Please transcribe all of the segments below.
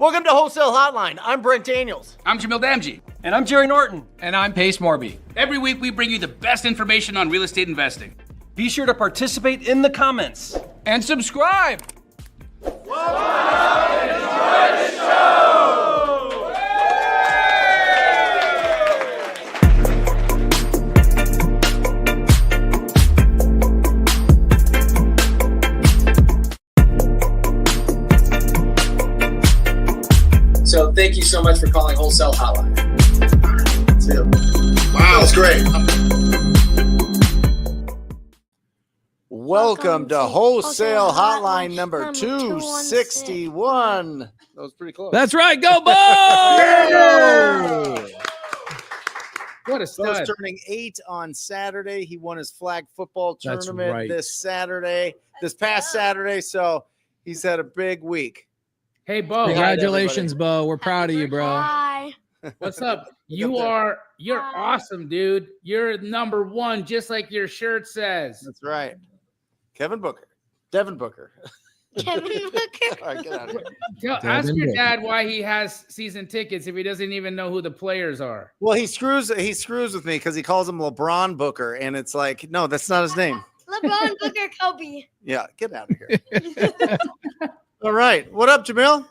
Welcome to Wholesale Hotline. I'm Brent Daniels. I'm Jamil Damji. And I'm Jerry Norton. And I'm Pace Morby. Every week we bring you the best information on real estate investing. Be sure to participate in the comments. And subscribe. Enjoy the show! So thank you so much for calling Wholesale Hotline. Wow, that's great. Welcome to Wholesale Hotline number 261. That was pretty close. That's right. Go, Bo! What a Bo's stud. turning 8 on Saturday. He won his flag football That's tournament right. this past Saturday. So he's had a big week. Hey, Bo. Congratulations, Bo. We're proud of you, bro. Hi. What's up? You're awesome, dude. You're number one, just like your shirt says. That's right. Devin Booker. Kevin Booker. All right, get out of here. Ask your dad why he has season tickets if he doesn't even know who the players are. Well, he screws with me because he calls him LeBron Booker, and it's like, no, that's not his name. LeBron Booker Kobe. Yeah, get out of here. All right. What up, Jamil?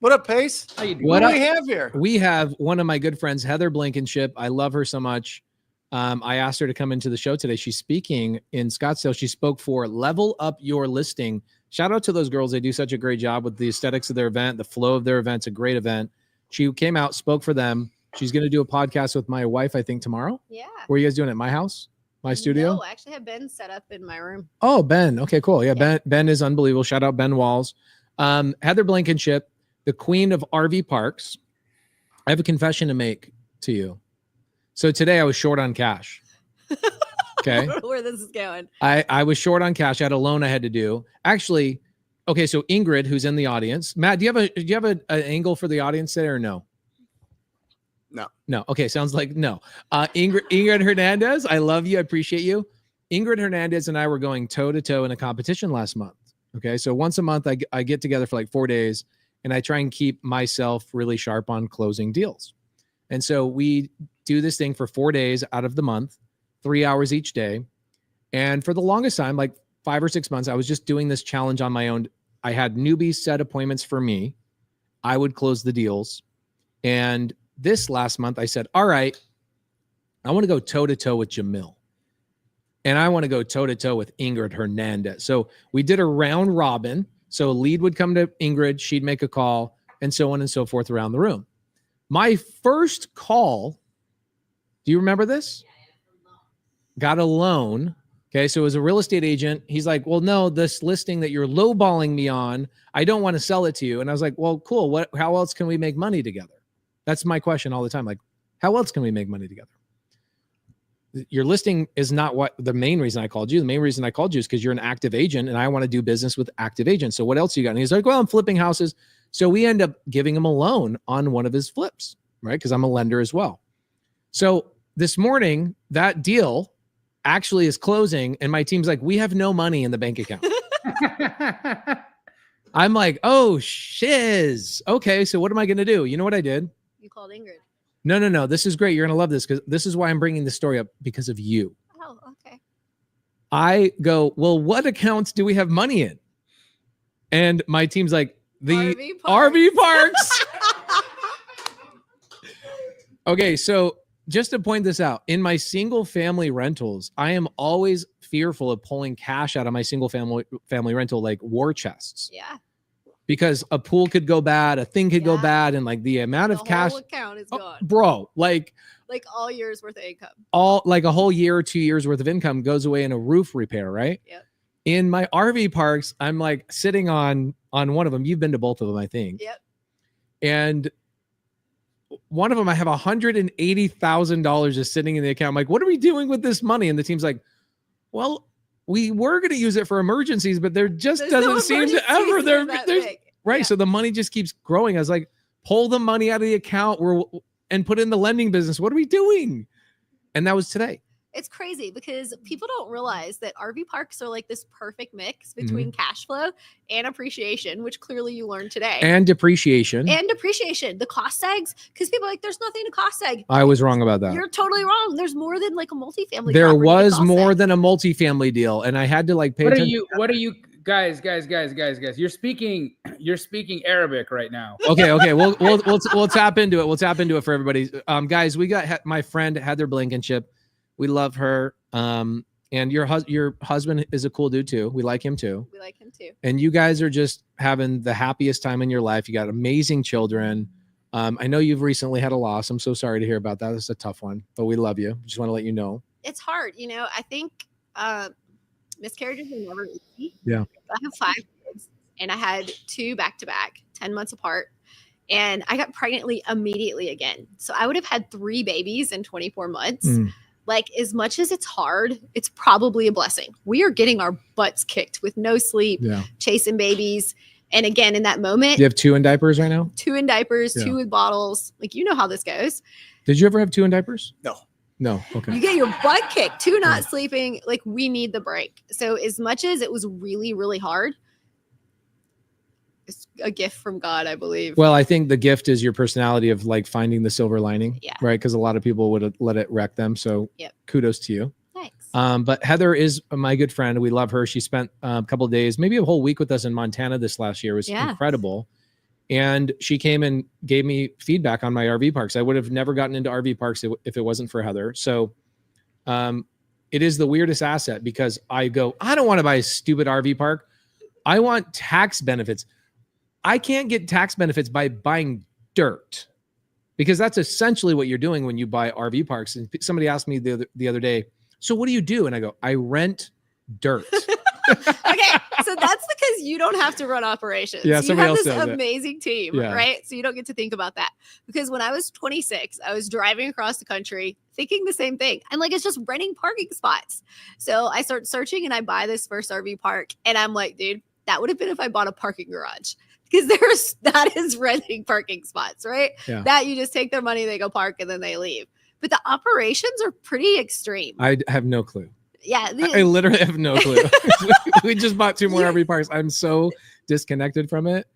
What up, Pace? How you doing? What do we have here? We have one of my good friends, Heather Blankenship. I love her so much. I asked her to come into the show today. She's speaking in Scottsdale. She spoke for Level Up Your Listing. Shout out to those girls. They do such a great job with the aesthetics of their event. The flow of their event's a great event. She came out, spoke for them. She's going to do a podcast with my wife, I think, tomorrow. Yeah. Where are you guys doing it? My house? My studio? No, I actually have Ben set up in my room. Oh, Ben. Okay, cool. Yeah, Ben is unbelievable. Shout out Ben Walls. Heather Blankenship, the queen of RV parks. I have a confession to make to you. So today I was short on cash. Okay. Where this is going. I was short on cash. I had a loan I had to do. Actually, okay, so Ingrid, who's in the audience. Matt, do you have an angle for the audience today or no? No. Okay, sounds like no. Ingrid Hernandez, I love you. I appreciate you. Ingrid Hernandez and I were going toe-to-toe in a competition last month. Okay, so once a month I get together for like 4 days and I try and keep myself really sharp on closing deals. And so we do this thing for 4 days out of the month, 3 hours each day. And for the longest time, like 5 or 6 months, I was just doing this challenge on my own. I had newbies set appointments for me. I would close the deals. And this last month I said, all right, I want to go toe-to-toe with Jamil. And I want to go toe-to-toe with Ingrid Hernandez. So we did a round robin. So a lead would come to Ingrid, she'd make a call, and so on and so forth around the room. My first call, do you remember this? Got a loan. Okay, so it was a real estate agent. He's like, well, no, this listing that you're lowballing me on, I don't want to sell it to you. And I was like, well, cool. How else can we make money together? That's my question all the time. Like, how else can we make money together? Your listing is not what the main reason I called you. The main reason I called you is because you're an active agent and I want to do business with active agents. So what else you got? And he's like, well, I'm flipping houses. So we end up giving him a loan on one of his flips, right? Because I'm a lender as well. So this morning, that deal actually is closing. And my team's like, we have no money in the bank account. I'm like, oh, shiz. Okay, so what am I going to do? You know what I did? You called Ingrid. No. This is great. You're going to love this because this is why I'm bringing this story up because of you. Oh, okay. I go, well, what accounts do we have money in? And my team's like, the RV parks. Okay, so just to point this out, in my single family rentals, I am always fearful of pulling cash out of my single family rental like war chests. Yeah. Because a pool could go bad, a thing could go bad, and like the amount of cash, whole account is gone. Bro, like all year's worth of income. All like a whole year or 2 years worth of income goes away in a roof repair, right? Yep. In my RV parks, I'm like sitting on one of them. You've been to both of them, I think. Yep. And one of them, I have $180,000 just sitting in the account. I'm like, what are we doing with this money? And the team's like, well, we were going to use it for emergencies, but there just doesn't seem to ever there's right. Yeah. So the money just keeps growing. I was like, pull the money out of the account and put it in the lending business. What are we doing? And that was today. It's crazy because people don't realize that RV parks are like this perfect mix between cash flow and appreciation, which clearly you learned today. And depreciation. And depreciation. The cost tags, because people are like, there's nothing to cost tag. I was wrong about that. You're totally wrong. There's more than like a multifamily. There property to was cost more tag. than a multifamily deal, and I had to like pay What are attention. you guys? You're speaking Arabic right now. Okay. We'll tap into it. We'll tap into it for everybody. Guys, we got my friend Heather Blankenship. We love her. And your husband is a cool dude too. We like him too. We like him too. And you guys are just having the happiest time in your life. You got amazing children. I know you've recently had a loss. I'm so sorry to hear about that. It's a tough one, but we love you. Just want to let you know. It's hard. You know, I think miscarriages are never easy. Yeah. I have 5 kids and I had 2 back-to-back, 10 months apart. And I got pregnant immediately again. So I would have had 3 babies in 24 months. Like, as much as it's hard, it's probably a blessing. We are getting our butts kicked with no sleep, chasing babies. And again, in that moment, You have 2 in diapers right now? 2 in diapers, 2 with bottles. Like, you know how this goes. Did you ever have 2 in diapers? No. Okay. You get your butt kicked, 2 not sleeping. Like, we need the break. So as much as it was really, really hard, it's a gift from God, I believe. Well, I think the gift is your personality of like finding the silver lining, Yeah. right? Because a lot of people would let it wreck them. So kudos to you. Thanks. But Heather is my good friend. We love her. She spent a couple of days, maybe a whole week with us in Montana this last year. It was incredible. And she came and gave me feedback on my RV parks. I would have never gotten into RV parks if it wasn't for Heather. So it is the weirdest asset because I go, I don't want to buy a stupid RV park. I want tax benefits. I can't get tax benefits by buying dirt because that's essentially what you're doing when you buy RV parks. And somebody asked me the other day, so what do you do? And I go, I rent dirt. Okay, so that's because you don't have to run operations. Yeah, you somebody have else this does it. amazing team, Yeah. right? So you don't get to think about that. Because when I was 26, I was driving across the country thinking the same thing. I'm like, it's just renting parking spots. So I start searching and I buy this first RV park. And I'm like, dude, that would have been if I bought a parking garage. Because that is renting parking spots, right? Yeah. That you just take their money, they go park, and then they leave. But the operations are pretty extreme. I have no clue. Yeah. I literally have no clue. We just bought 2 more RV parks. I'm so disconnected from it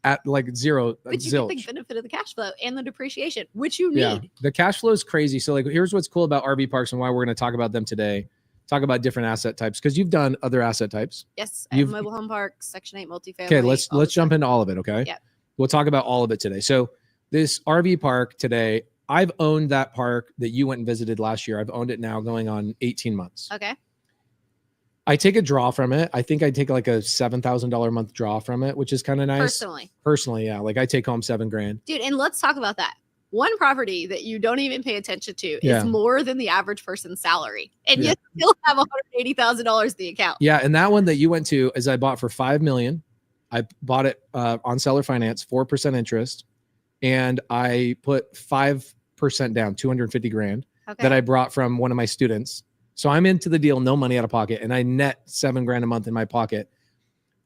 at like zero. But you zilch. get the benefit of the cash flow and the depreciation, which you need. Yeah, the cash flow is crazy. So like, here's what's cool about RV parks and why we're going to talk about them today. Talk about different asset types because you've done other asset types. Yes, I have mobile home parks, Section 8 multifamily. Okay, let's jump into all of it. Okay. Yeah. We'll talk about all of it today. So this RV park today, I've owned that park that you went and visited last year. I've owned it now going on 18 months. Okay. I take a draw from it. I think I take like a $7,000 a month draw from it, which is kind of nice. Personally, yeah. Like I take home $7,000. Dude, and let's talk about that. One property that you don't even pay attention to is more than the average person's salary. And you still have $180,000 in the account. Yeah. And that one that you went to is I bought for $5 million. I bought it on seller finance, 4% interest. And I put 5% down, $250,000 that I brought from one of my students. So I'm into the deal, no money out of pocket. And I net $7,000 a month in my pocket.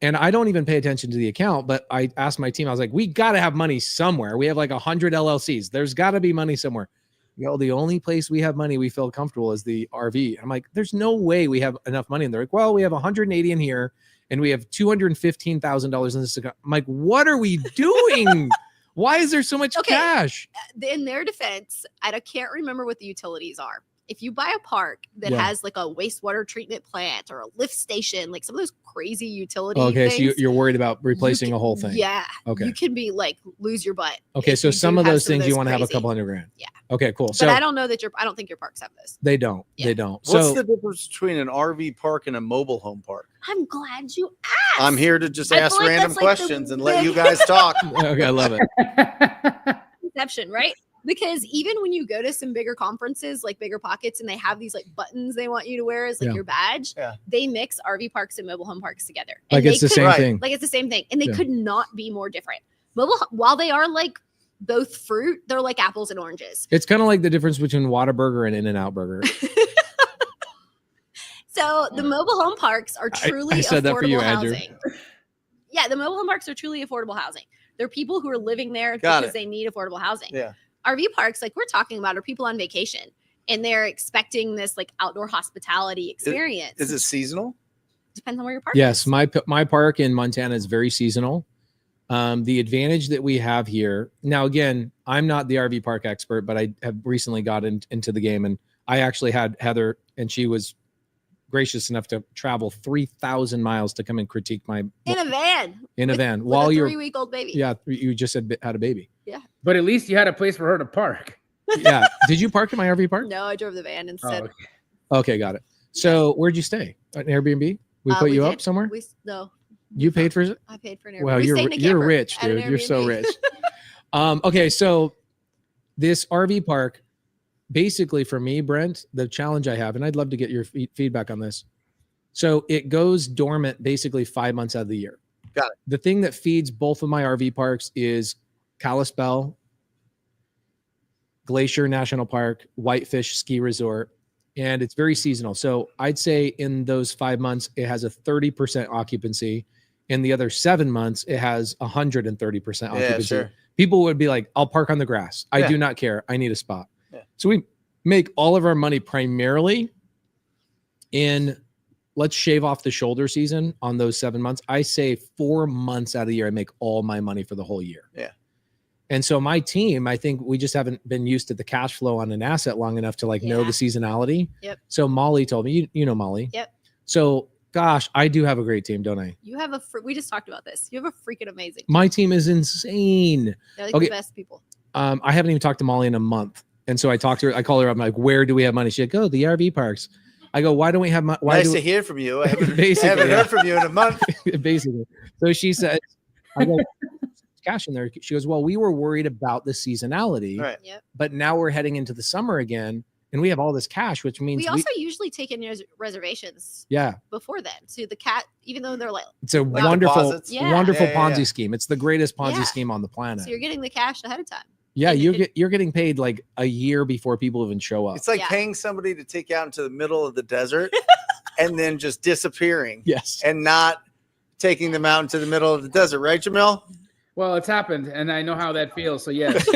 And I don't even pay attention to the account, but I asked my team, I was like, we got to have money somewhere. We have like 100 LLCs. There's got to be money somewhere. You know, the only place we have money we feel comfortable is the RV. I'm like, there's no way we have enough money. And they're like, well, we have 180 in here and we have $215,000 in this account. I'm like, what are we doing? Why is there so much cash? In their defense, I can't remember what the utilities are. If you buy a park that has like a wastewater treatment plant or a lift station, like some of those crazy utility things, so you're worried about replacing a whole thing. Yeah. Okay. You can be like lose your butt. Okay. So some of those things you want to have a couple $100,000. Yeah. Okay, cool. But I don't know that I don't think your parks have those. They don't. They don't. What's the difference between an RV park and a mobile home park? I'm glad you asked. I'm here to just ask like random that's like questions and let you guys talk. Okay, I love it. Conception, right? Because even when you go to some bigger conferences, like Bigger Pockets, and they have these like buttons they want you to wear as like your badge, they mix RV parks and mobile home parks together. Like it's the same thing. Like it's the same thing. And they could not be more different. While they are like both fruit, they're like apples and oranges. It's kind of like the difference between Whataburger and In-N-Out Burger. So the mobile home parks are truly I said that for you, housing. Andrew. Yeah, the mobile home parks are truly affordable housing. They're people who are living there because they need affordable housing. Yeah. RV parks, like we're talking about, are people on vacation. and they're expecting this like outdoor hospitality experience. Is it seasonal? Depends on where your park Yes, is. my park in Montana is very seasonal. The advantage that we have here now, again, I'm not the RV park expert, but I have recently got into the game, and I actually had Heather, and she was gracious enough to travel 3,000 miles to come and critique my In a van. van With while a you're 3-week-old baby. Yeah, you just had a baby. Yeah. But at least you had a place for her to park. Yeah. Did you park in my RV park? No, I drove the van instead. okay. Okay, got it. So where'd you stay? An Airbnb? We put you did. up somewhere? No. You paid for it? I paid for an Airbnb. Well, We you're stayed in a you're camper rich, at an dude. You're so Airbnb. rich. Okay, so this RV park, basically for me, Brent, the challenge I have, and I'd love to get your feedback on this. So it goes dormant basically 5 months out of the year. Got it. The thing that feeds both of my RV parks is Kalispell, Glacier National Park, Whitefish Ski Resort, and it's very seasonal. So I'd say in those 5 months, it has a 30% occupancy. In the other 7 months, it has 130% occupancy. Yeah, sure. People would be like, I'll park on the grass. I Yeah. do not care. I need a spot. Yeah. So we make all of our money primarily in, let's shave off the shoulder season on those 7 months. I say 4 months out of the year, I make all my money for the whole year. Yeah. And so my team, I think we just haven't been used to the cash flow on an asset long enough to like know Yeah. the seasonality. Yep. So Molly told me, you know Molly. Yep. So gosh, I do have a great team, don't I? You have we just talked about this. You have a freaking amazing. My team is insane. They're like Okay. the best people. I haven't even talked to Molly in a month. And so I talked to her, I call her up, I'm like, where do we have money? She's like, oh, the RV parks. I go, why don't we have money? Nice to hear from you. I haven't, Basically, haven't yeah. heard from you in a month. Basically. So she said, I go, cash in there. She goes, well, we were worried about the seasonality, Right. Yep. but now we're heading into the summer again and we have all this cash, which means We also usually take in reservations yeah, before then. So the cat, even though they're like, it's a Wow. wonderful, Deposits. Yeah. wonderful Yeah, yeah, Ponzi yeah. scheme. It's the greatest Ponzi Yeah. scheme on the planet. so you're getting the cash ahead of time. Yeah, and you're getting paid like a year before people even show up. It's like Yeah. paying somebody to take you out into the middle of the desert and then just disappearing Yes. and not taking them out into the middle of the desert, right, Jamil? Well, it's happened, and I know how that feels. So yes.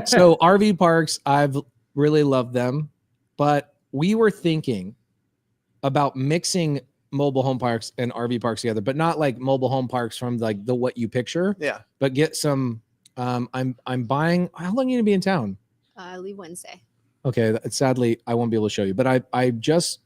So RV parks, I've really loved them, but we were thinking about mixing mobile home parks and RV parks together, but not like mobile home parks from like the what you picture, Yeah. but get some. I'm buying. How long are you gonna be in town? I leave Wednesday. Okay, sadly I won't be able to show you, but I just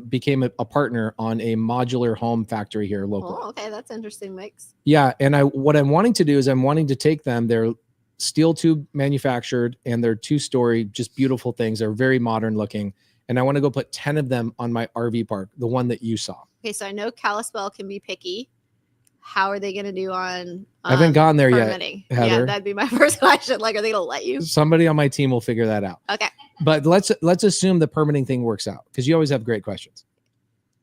became a partner on a modular home factory here locally. Oh, okay, that's interesting mix. Yeah, and what I'm wanting to do is I'm wanting to take them. They're steel tube manufactured and they're 2-story, just beautiful things. They're very modern looking. And I want to go put 10 of them on my RV park, the one that you saw. Okay, so I know Kalispell can be picky. How are they going to do on? I haven't gone there yet, permitting? Heather. Yeah, that'd be my first question. Like, are they going to let you? Somebody on my team will figure that out. Okay. But let's assume the permitting thing works out because you always have great questions.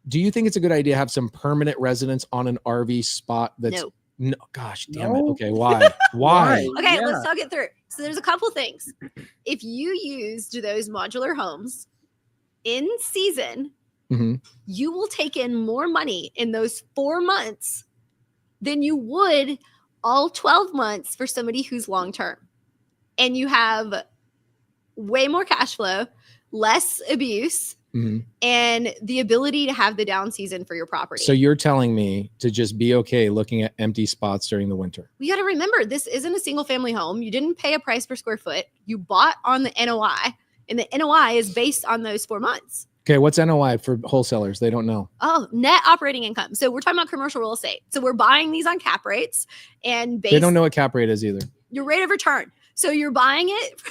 Do you think it's a good idea to have some permanent residence on an RV spot that's No. gosh damn it. No. Okay, why? Why? Okay, Yeah. let's talk it through. So there's a couple things. If you used those modular homes in season, Mhm. you will take in more money in those 4 months than you would all 12 months for somebody who's long term. And you have way more cash flow, less abuse, Mhm. and the ability to have the down season for your property. So you're telling me to just be okay looking at empty spots during the winter. We got to remember this isn't a single family home. You didn't pay a price per square foot. You bought on the NOI, and the NOI is based on those 4 months. Okay, what's NOI for wholesalers? They don't know. Oh, net operating income. So we're talking about commercial real estate. So we're buying these on cap rates and based They don't know what cap rate is either. your rate of return. So you're buying it.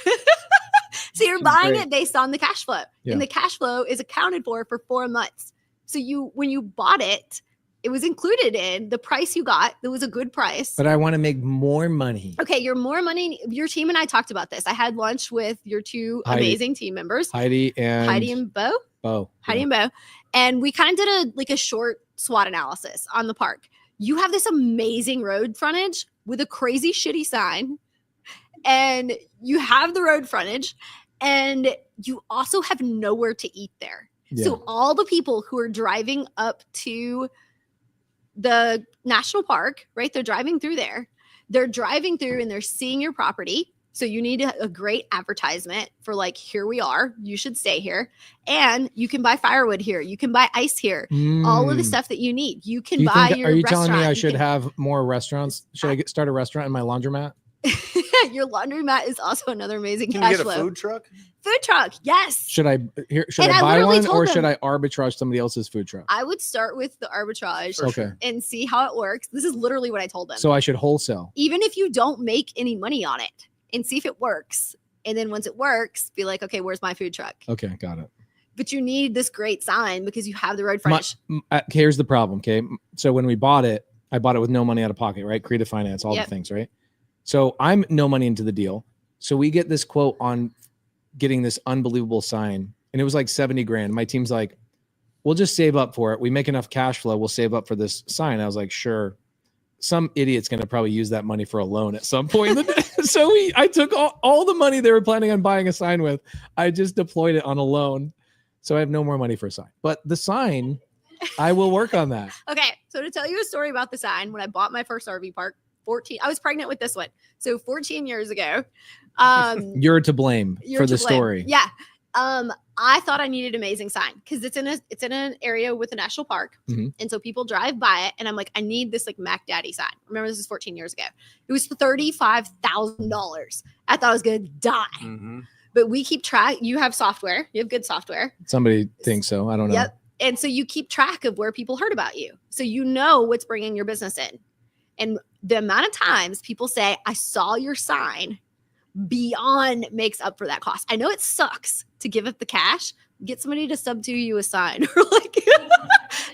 So you're Which is buying great. it based on the cash flow. Yeah. And the cash flow is accounted for 4 months. So when you bought it, it was included in the price you got. It was a good price. But I want to make more money. Okay, you're more money. Your team and I talked about this. I had lunch with your 2 Heidi. amazing team members, Heidi and Heidi and Bo. Bo. Heidi and Bo. And we kind of did a short SWOT analysis on the park. You have this amazing road frontage with a crazy shitty sign. And you have the road frontage. And you also have nowhere to eat there. Yeah. So all the people who are driving up to the national park, right? They're driving through there. They're driving through and they're seeing your property. So you need a great advertisement for like, here we are, you should stay here. And you can buy firewood here. You can buy ice here. All of the stuff that you need. You can buy your Are you restaurant. telling me I should have more restaurants? Should I start a restaurant in my laundromat? Your laundromat is also another amazing Can you cash get a flow. food truck? Food truck, yes. Should I And I buy literally one told or them- should I arbitrage somebody else's food truck? I would start with the arbitrage Okay. and see how it works. This is literally what I told them. So I should wholesale. Even if you don't make any money on it, and see if it works. And then once it works, be like, okay, where's my food truck? Okay, got it. But you need this great sign because you have the road frontage. Here's the problem. Okay. So when we bought it, I bought it with no money out of pocket, right? Creative finance, all Yep. the things, right? So I'm no money into the deal. So we get this quote on getting this unbelievable sign. And it was like 70 grand. My team's like, we'll just save up for it. We make enough cash flow. We'll save up for this sign. I was like, sure. Some idiot's going to probably use that money for a loan at some point. So I took all the money they were planning on buying a sign with. I just deployed it on a loan. So I have no more money for a sign. But the sign, I will work on that. Okay. So to tell you a story about the sign, when I bought my first RV park, I was pregnant with this one. So 14 years ago. You're to blame for the story. Yeah. I thought I needed an amazing sign because it's in an area with a national park. Mhm. And so people drive by it and I'm like, I need this like Mac Daddy sign. Remember, this is 14 years ago. It was $35,000. I thought I was going to die. Mm-hmm. But we keep track. You have software. You have good software. Somebody thinks so. I don't know. Yep. And so you keep track of where people heard about you. So you know what's bringing your business in. And the amount of times people say, I saw your sign, beyond makes up for that cost. I know it sucks to give up the cash. Get somebody to Subto you a sign or like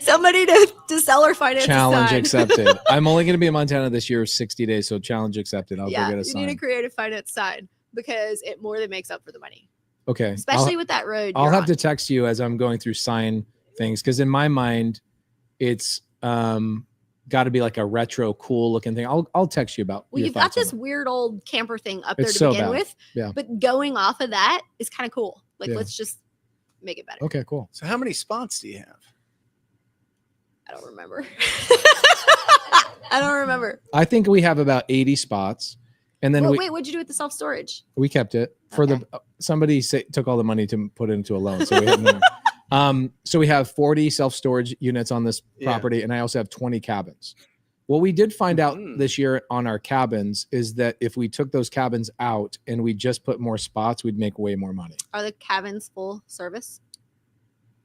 somebody to sell or finance Challenge a sign. accepted. I'm only going to be in Montana this year, 60 days. So challenge accepted. I'll go get a you sign. need a creative finance sign because it more than makes up for the money, Okay. especially with that road. I'll you're have on. to text you as I'm going through sign things. Cause in my mind, it's got to be like a retro cool looking thing. I'll text you about. Well, your you've got thoughts on this it. weird old camper thing up there It's to so begin bad. with. Yeah. But going off of that is kind of cool. Like, Yeah. let's just make it better. Okay, cool. So how many spots do you have? I don't remember. I don't remember. I think we have about 80 spots. And then Well, wait, what'd you do with the self storage? we kept it for Okay. somebody took all the money to put it into a loan. So we have no. So we have 40 self-storage units on this Yeah. property. And I also have 20 cabins. What we did find out Mhm. this year on our cabins is that if we took those cabins out and we just put more spots, we'd make way more money. Are the cabins full service?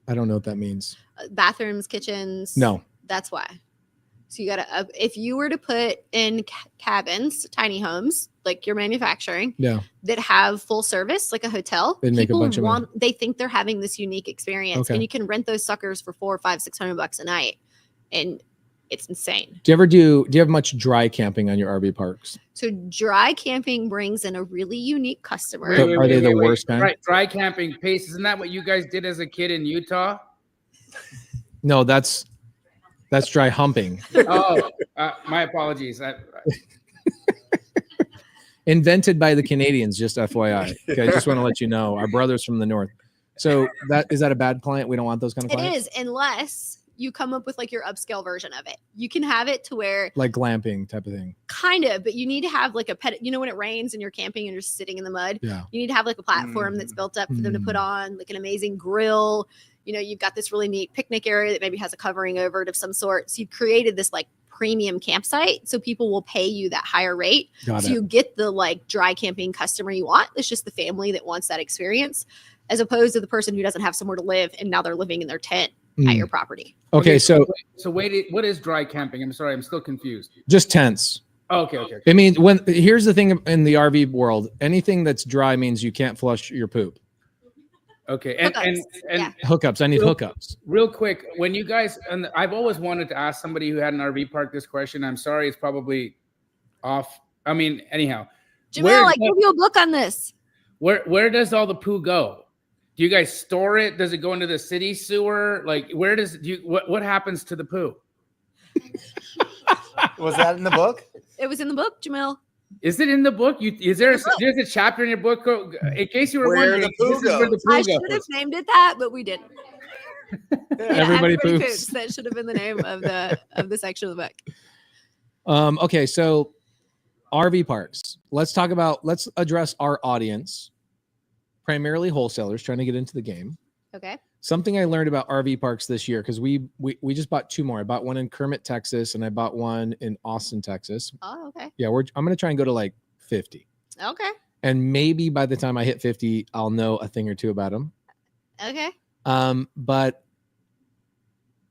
I don't know what that means. Bathrooms, kitchens? No. That's why. So you got to, if you were to put in cabins, tiny homes, like you're manufacturing, Yeah. that have full service, like a hotel, They'd make a people bunch of money. they think they're having this unique experience, Okay. and you can rent those suckers for $400, $500, $600 a night, and it's insane. Do you have much dry camping on your RV parks? So dry camping brings in a really unique customer. Are they the worst kind? Right, dry camping pace. Isn't that what you guys did as a kid in Utah? No, that's dry humping. Oh, my apologies. Invented by the Canadians, just FYI. Okay, I just want to let you know, our brothers from the north. So is that a bad client? We don't want those kind of It clients. is, unless you come up with like your upscale version of it. You can have it to where Like glamping type of thing. kind of, but you need to have like a pet. You know, when it rains and you're camping and you're sitting in the mud, Yeah. you need to have like a platform that's built up for them to put on, like an amazing grill. You know, you've got this really neat picnic area that maybe has a covering over it of some sort. So you've created this like premium campsite, so people will pay you that higher rate. Got So it. you get the like dry camping customer you want. It's just the family that wants that experience, as opposed to the person who doesn't have somewhere to live and now they're living in their tent at Mm. your property. Okay, so wait, what is dry camping? I'm sorry, I'm still confused. just tents. Oh, okay. I mean, here's the thing in the RV world, anything that's dry means you can't flush your poop. Okay, and Hookups. Yeah. Hookups. I need Real- hookups. real quick, when you guys, and I've always wanted to ask somebody who had an RV park this question. I'm sorry, it's probably off. I mean, anyhow, Jamil, I give you a book on this. where does all the poo go? Do you guys store it? Does it go into the city sewer? Like, where does what happens to the poo? Was that in the book? It was in the book, Jamil. Is it in the book? There's a chapter in your book? In case you were Where wondering, the poo this is where the poo I goes. should have named it that, but we didn't. Yeah, Everybody poops. That should have been the name of the section of the book. Okay, so RV parks. Let's address our audience, primarily wholesalers trying to get into the game. Okay. Something I learned about RV parks this year, because we just bought 2 more. I bought one in Kermit, Texas, and I bought one in Austin, Texas. Oh, okay. Yeah, I'm gonna try and go to like 50. Okay. And maybe by the time I hit 50, I'll know a thing or two about them. Okay. But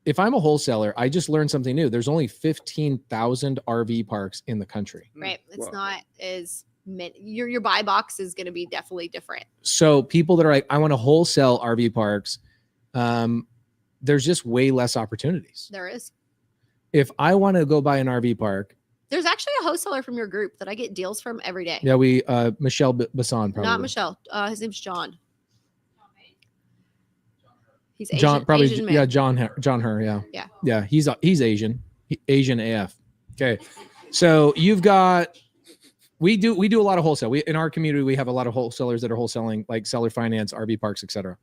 if I'm a wholesaler, I just learned something new. There's only 15,000 RV parks in the country. Right. It's not as many. Your buy box is going to be definitely different. So people that are like, I want to wholesale RV parks, there's just way less opportunities. There is. If I want to go buy an RV park, there's actually a wholesaler from your group that I get deals from every day. Yeah, Michelle Bassan, probably. Not Michelle. His name's John. He's Asian. John, probably. Asian man. Yeah, John Her. Yeah. Yeah. Yeah. He's Asian. Asian AF. Okay. So you've got. We do a lot of wholesale. In our community, we have a lot of wholesalers that are wholesaling, like seller finance, RV parks, etc.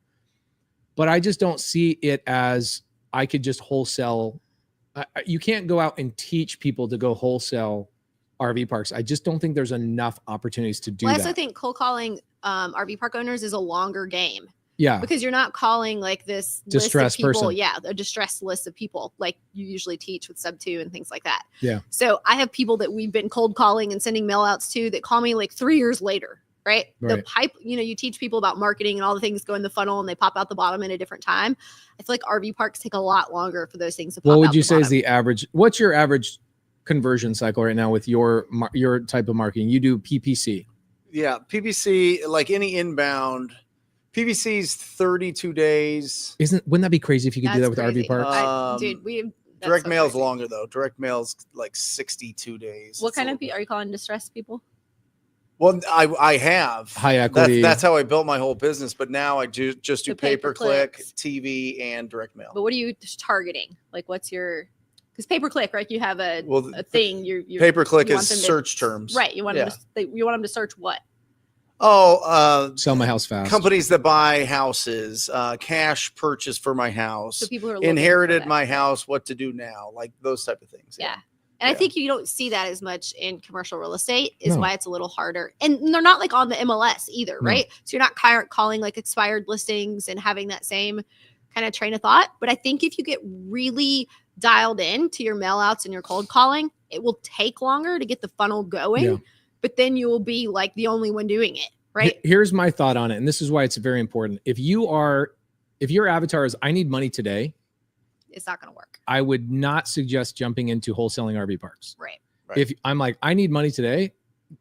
But I just don't see it as I could just wholesale. You can't go out and teach people to go wholesale RV parks. I just don't think there's enough opportunities to do that. I also think cold calling RV park owners is a longer game. Yeah. Because you're not calling like this distressed list of people. person. Yeah, a distressed list of people like you usually teach with Subto and things like that. Yeah. So I have people that we've been cold calling and sending mail outs to that call me like 3 years later, right? The pipe, you teach people about marketing and all the things go in the funnel and they pop out the bottom at a different time. I feel like RV parks take a lot longer for those things to pop out. What would you say bottom. is the average? What's your average conversion cycle right now with your type of marketing? You do PPC. Yeah, PPC, like any inbound, PPC's 32 days. Wouldn't that be crazy if you could do that with crazy. RV parks? Dude, direct mail's longer though. Direct mail's like 62 days. What kind of people are you calling distressed people? Well, I have high equity. That's how I built my whole business. But now I just do pay-per-click, clicks. TV, and direct mail. But what are you targeting? Like, what's your? Because pay-per-click, right? You have a thing. You're pay-per-click is search terms, right? You want them to search what? Sell my house fast. Companies that buy houses, cash purchase for my house, So people who are inherited my house, what to do now, like those type of things. Yeah. And I think you don't see that as much in commercial real estate is why it's a little harder. And they're not like on the MLS either, right? So you're not calling like expired listings and having that same kind of train of thought. But I think if you get really dialed in to your mail outs and your cold calling, it will take longer to get the funnel going. Yeah. But then you will be like the only one doing it, right? Here's my thought on it. And this is why it's very important. If your avatar is, I need money today, it's not going to work. I would not suggest jumping into wholesaling RV parks. Right. If I'm like, I need money today,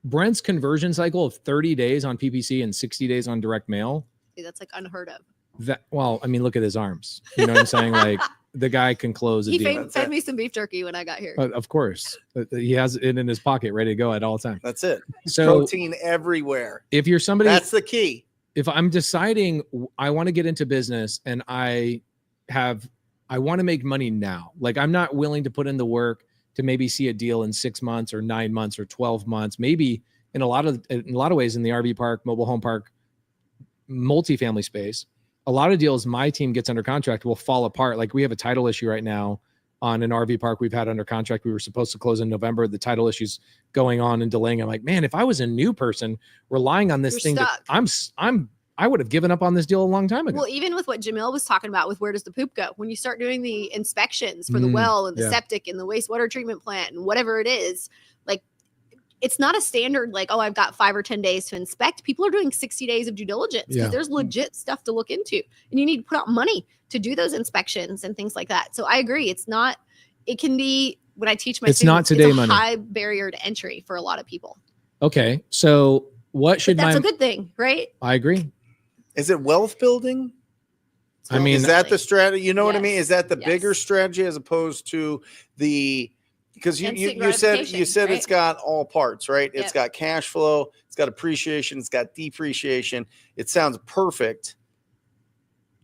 Brent's conversion cycle of 30 days on PPC and 60 days on direct mail. Dude, that's like unheard of. Look at his arms. You know what I'm saying? Like, the guy can close a deal. He fed me some beef jerky when I got here. Of course. He has it in his pocket ready to go at all times. That's it. So protein everywhere. If you're somebody, that's the key. If I'm deciding I want to get into business and I want to make money now, like I'm not willing to put in the work to maybe see a deal in 6 months or 9 months or 12 months, maybe in a lot of ways in the RV park, mobile home park, multifamily space. A lot of deals my team gets under contract will fall apart. Like we have a title issue right now on an RV park we've had under contract. We were supposed to close in November. The title issue's going on and delaying. I'm like, man, if I was a new person relying on this thing, I would have given up on this deal a long time ago. Well, even with what Jamil was talking about with where does the poop go? When you start doing the inspections for the well and the septic and the wastewater treatment plant and whatever it is, like it's not a standard like, oh, I've got 5 or 10 days to inspect. People are doing 60 days of due diligence because there's legit stuff to look into. And you need to put out money to do those inspections and things like that. So I agree. It can be, when I teach my students, not today money. High barrier to entry for a lot of people. Okay. So that's a good thing, right? I agree. Is it wealth building? I mean, is that the strategy? You know what I mean? Is that the bigger strategy as opposed to because you said right? It's got all parts, right? It's got cash flow, it's got appreciation, it's got depreciation. It sounds perfect.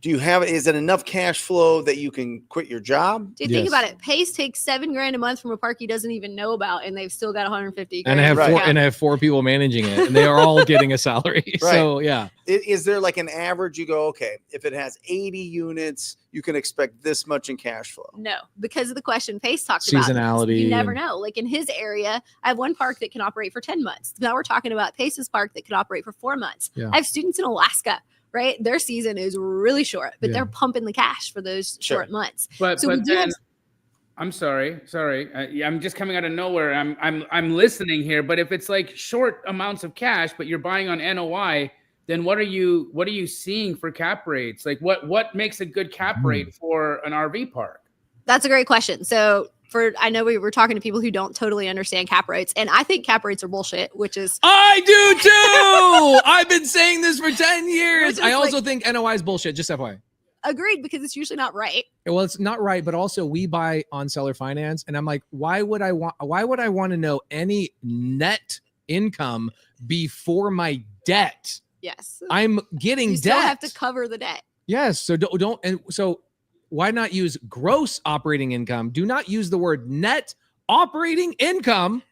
is it enough cash flow that you can quit your job? Dude, think about it. Pace takes $7,000 a month from a park he doesn't even know about, and they've still got 150. And I have 4 people managing it, and they are all getting a salary. Right. So yeah. Is there like an average? You go, okay, if it has 80 units, you can expect this much in cash flow. No, because of the question Pace talked about. Seasonality. You never know. Like in his area, I have one park that can operate for 10 months. Now we're talking about Pace's park that could operate for 4 months. Yeah. I have students in Alaska. Right, their season is really short, but they're pumping the cash for those short months. But then, I'm sorry, I'm just coming out of nowhere. I'm listening here, but if it's like short amounts of cash, but you're buying on NOI, then what are you seeing for cap rates? Like what makes a good cap rate for an RV park? That's a great question. So I know we were talking to people who don't totally understand cap rates, and I think cap rates are bullshit, which is I do too. I've been saying this for 10 years. I also think NOI is bullshit, just FYI. Agreed, because it's usually not right. Well, it's not right, but also we buy on seller finance, and I'm like, why would I want to know any net income before my debt? Yes. I'm getting you debt. Still have to cover the debt. Yes. So don't and so why not use gross operating income? Do not use the word net operating income.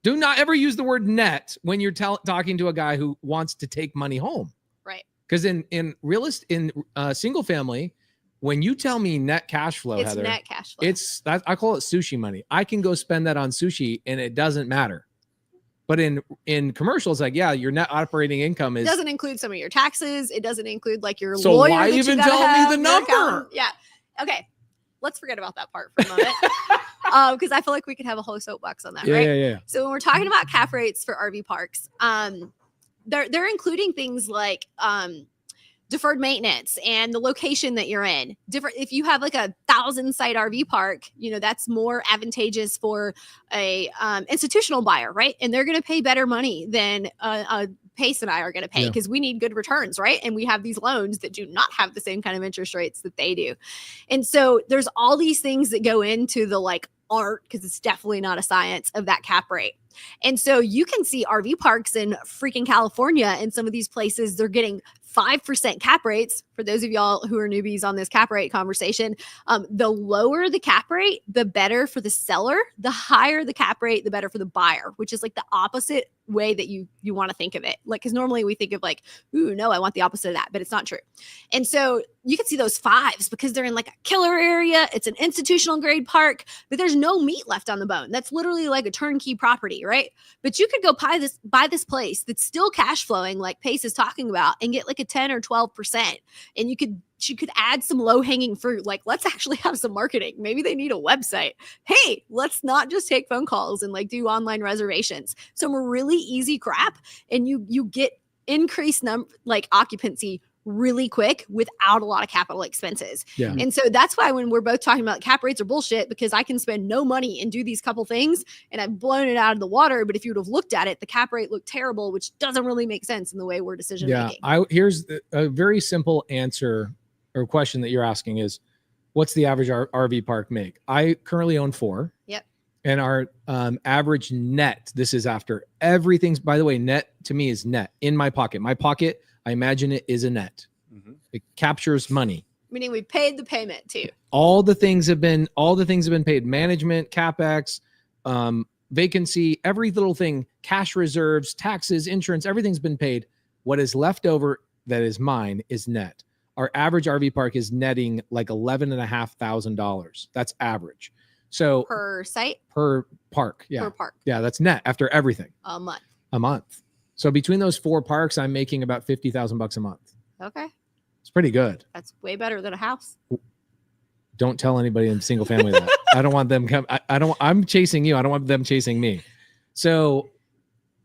Do not ever use the word net when you're talking to a guy who wants to take money home. Right. Because in single family, when you tell me net cash flow, it's Heather, net cash flow. I call it sushi money. I can go spend that on sushi and it doesn't matter. But in commercials, like, yeah, your net operating income it doesn't include some of your taxes. It doesn't include like your so lawyer. Why even tell me the number? Yeah. Okay. Let's forget about that part for a moment. Because I feel like we could have a whole soapbox on that, right? Yeah. So when we're talking about cap rates for RV parks, they're including things like deferred maintenance and the location that you're in. If you have like a 1,000-site RV park, that's more advantageous for a institutional buyer, right? And they're going to pay better money than Pace and I are going to pay because we need good returns, right? And we have these loans that do not have the same kind of interest rates that they do. And so there's all these things that go into the like art, because it's definitely not a science, of that cap rate. And so you can see RV parks in freaking California and some of these places, they're getting 5% cap rates. For those of y'all who are newbies on this cap rate conversation, the lower the cap rate, the better for the seller. The higher the cap rate, the better for the buyer, which is like the opposite way that you want to think of it. Like, because normally we think of like, ooh, no, I want the opposite of that, but it's not true. And so you can see those 5s because they're in like a killer area. It's an institutional grade park, but there's no meat left on the bone. That's literally like a turnkey property, right? But you could go buy this place that's still cash flowing, like Pace is talking about, and get like a 10 or 12%. And you could add some low-hanging fruit. Like, let's actually have some marketing. Maybe they need a website. Hey, let's not just take phone calls and like do online reservations. Some really easy crap, and you get increased occupancy really quick without a lot of capital expenses. Yeah. And so that's why when we're both talking about cap rates are bullshit, because I can spend no money and do these couple things and I've blown it out of the water. But if you would have looked at it, the cap rate looked terrible, which doesn't really make sense in the way we're decision making. Here's a very simple answer or question that you're asking is, what's the average RV park make? I currently own 4. Yep. And our average net, this is after everything's, by the way, net to me is net in my pocket. My pocket, I imagine it is a net. Mm-hmm. It captures money. Meaning we paid the payment too. All the things have been paid. Management, CapEx, vacancy, every little thing, cash reserves, taxes, insurance, everything's been paid. What is left over that is mine is net. Our average RV park is netting like $11,500. That's average. So per site? Per park. Yeah. Per park. Yeah, that's net after everything. A month. A month. So between those 4 parks, I'm making about $50,000 a month. Okay. It's pretty good. That's way better than a house. Don't tell anybody in single family that. I don't want them I'm chasing you. I don't want them chasing me. So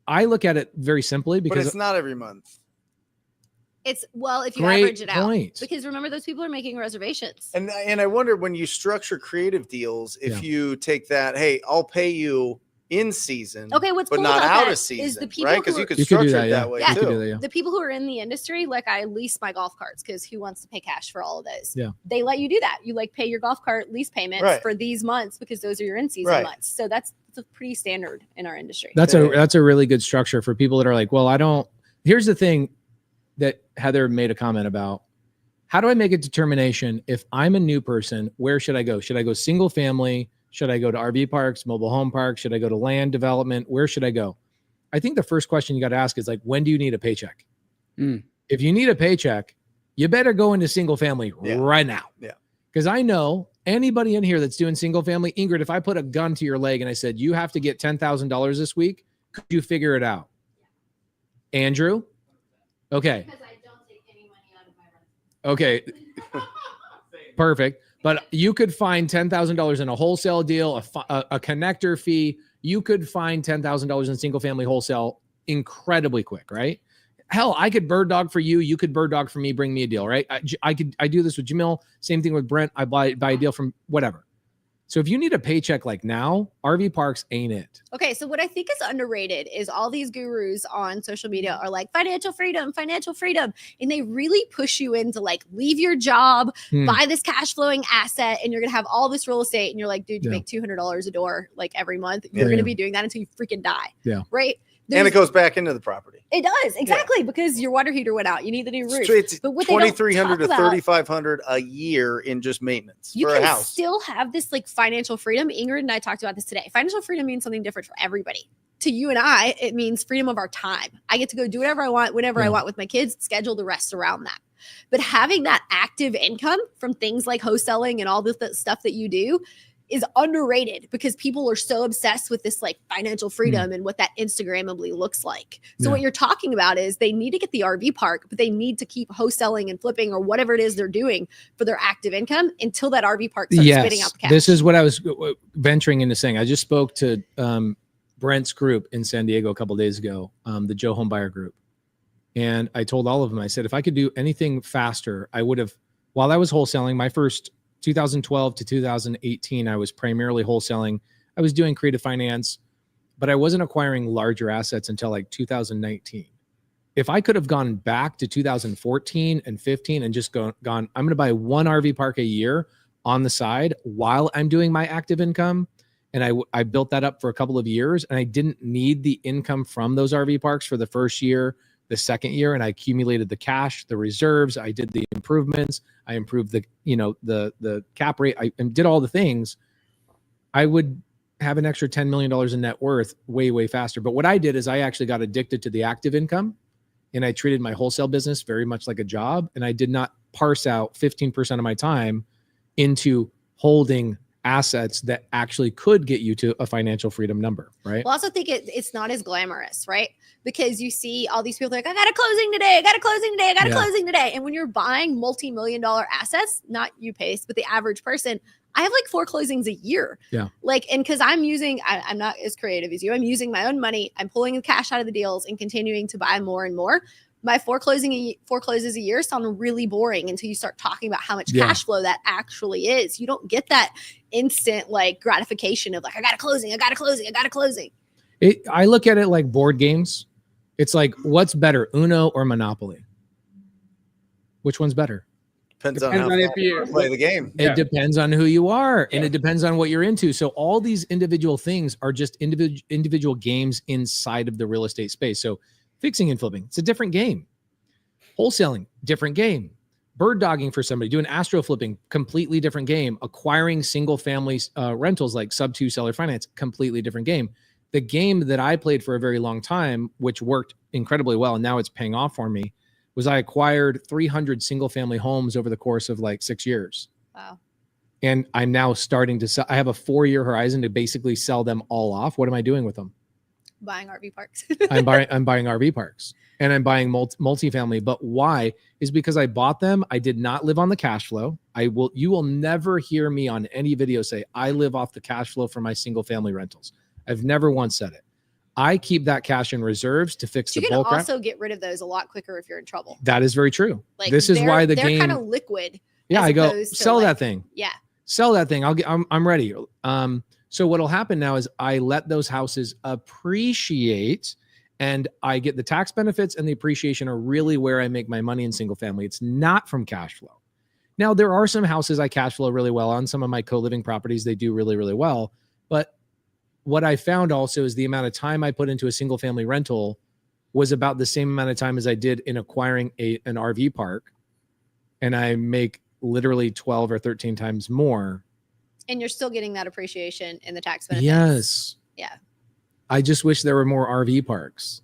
I look at it very simply because but it's not every month. It's if you average it out, because remember those people are making reservations. And I wonder when you structure creative deals, if you take that, hey, I'll pay you in season, what's but cool not about out that of season, is the people right? Because you could structure it that way too. The people who are in the industry, like I lease my golf carts because who wants to pay cash for all of those? Yeah, they let you do that. You like pay your golf cart lease payments for these months because those are your in season months. So that's pretty standard in our industry. That's a really good structure for people that are like, well, I don't. Here's the thing that Heather made a comment about. how do I make a determination if I'm a new person? Where should I go? Should I go single family? Should I go to RV parks, mobile home parks? Should I go to land development? Where should I go? I think the first question you got to ask is like, when do you need a paycheck? If you need a paycheck, you better go into single family right now. Yeah. Because I know anybody in here that's doing single family, Ingrid, if I put a gun to your leg and I said, you have to get $10,000 this week, could you figure it out? Andrew? Okay. Because I don't take any money out of my rent. Okay. Perfect. But you could find $10,000 in a wholesale deal, a connector fee. You could find $10,000 in single family wholesale incredibly quick, right? Hell, I could bird dog for you. You could bird dog for me. Bring me a deal, right? I do this with Jamil. Same thing with Brent. I buy a deal from whatever. So if you need a paycheck like now, RV parks ain't it. Okay, so what I think is underrated is all these gurus on social media are like financial freedom, and they really push you into like leave your job, buy this cash flowing asset, and you're gonna have all this real estate. And you're like, dude, you make $200 a door like every month. You're gonna be doing that until you freaking die. Yeah, right. And it goes back into the property. It does, exactly, because your water heater went out. You need the new roof. It's $2,300 to $3,500 a year in just maintenance for a house. You can still have this like financial freedom. Ingrid and I talked about this today. Financial freedom means something different for everybody. To you and I, it means freedom of our time. I get to go do whatever I want, whenever I want with my kids, schedule the rest around that. But having that active income from things like wholesaling and all the stuff that you do is underrated because people are so obsessed with this like financial freedom and what that Instagrammably looks like. So what you're talking about is they need to get the RV park, but they need to keep wholesaling and flipping or whatever it is they're doing for their active income until that RV park starts spitting out the cash. This is what I was venturing into saying. I just spoke to Brent's group in San Diego a couple of days ago, the Joe Homebuyer group. And I told all of them, I said, if I could do anything faster, I would have, while I was wholesaling, my first 2012 to 2018, I was primarily wholesaling. I was doing creative finance, but I wasn't acquiring larger assets until like 2019. If I could have gone back to 2014 and 15 and just gone, I'm going to buy one RV park a year on the side while I'm doing my active income. And I built that up for a couple of years, and I didn't need the income from those RV parks for the first year, the second year, and I accumulated the cash, the reserves. I did the improvements. I improved the cap rate. I did all the things. I would have an extra $10 million in net worth way, way faster. But what I did is I actually got addicted to the active income, and I treated my wholesale business very much like a job. And I did not parse out 15% of my time into holding assets that actually could get you to a financial freedom number, right? Well, I also think it's not as glamorous, right? Because you see all these people like, I got a closing today, I got a closing today, I got a closing today. And when you're buying multi-million-dollar assets, not you, Pace, but the average person, I have like 4 closings a year. Yeah. Like, and because I'm not as creative as you. I'm using my own money. I'm pulling the cash out of the deals and continuing to buy more and more. My 4 closes a year sound really boring until you start talking about how much cash flow that actually is. You don't get that instant like gratification of like, I got a closing, I got a closing, I got a closing. I look at it like board games. It's like, what's better, Uno or Monopoly? Which one's better? Depends on how you play the game. It depends on who you are, and it depends on what you're into. So all these individual things are just individual games inside of the real estate space. So fixing and flipping, it's a different game. Wholesaling, different game. Bird dogging for somebody, doing Astro Flipping, completely different game. Acquiring single family rentals like Subto seller finance, completely different game. The game that I played for a very long time, which worked incredibly well, and now it's paying off for me, was I acquired 300 single family homes over the course of like 6 years. Wow. And I'm now starting to sell. I have a 4-year horizon to basically sell them all off. What am I doing with them? Buying RV parks. I'm buying RV parks, and I'm buying multifamily. But why? Is because I bought them. I did not live on the cash flow. You will never hear me on any video say I live off the cash flow for my single family rentals. I've never once said it. I keep that cash in reserves to fix the bulk. You can also get rid of those a lot quicker if you're in trouble. That is very true. Like, this is why the game kind of liquid. Yeah, I go sell that thing. Yeah, sell that thing. I'm ready. So what'll happen now is I let those houses appreciate, and I get the tax benefits, and the appreciation are really where I make my money in single family. It's not from cash flow. Now, there are some houses I cash flow really well on. Some of my co-living properties, they do really, really well. But what I found also is the amount of time I put into a single family rental was about the same amount of time as I did in acquiring an RV park. and I make literally 12 or 13 times more. And you're still getting that appreciation in the tax benefits. Yes. Yeah. I just wish there were more RV parks.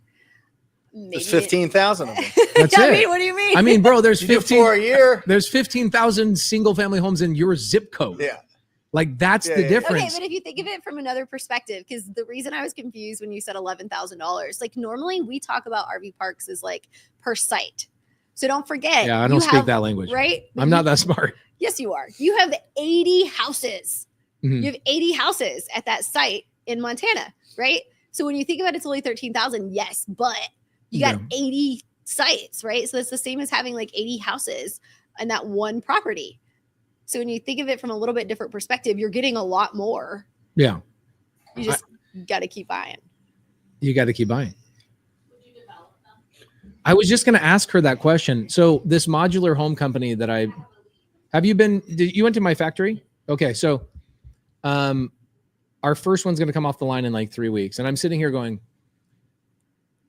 There's 15,000 of them. That's I it. mean, what do you mean? I mean, bro, there's You do 15 4 a year. There's 15,000 single family homes in your zip code. Yeah. Like that's Yeah, the yeah. difference. Okay, but if you think of it from another perspective, because the reason I was confused when you said $11,000, like normally we talk about RV parks as like per site. So don't forget. Yeah, I don't you speak have- that language. Right? I'm not that smart. Yes, you are. You have 80 houses. Mhm. You have 80 houses at that site in Montana, right? So when you think about it, it's only 13,000, yes, but you got 80 sites, right? So it's the same as having like 80 houses in that one property. So when you think of it from a little bit different perspective, you're getting a lot more. Yeah. You just got to keep buying. You got to keep buying. I was just going to ask her that question. So this modular home company that you went to my factory? Okay. So, our first one's going to come off the line in like 3 weeks. And I'm sitting here going,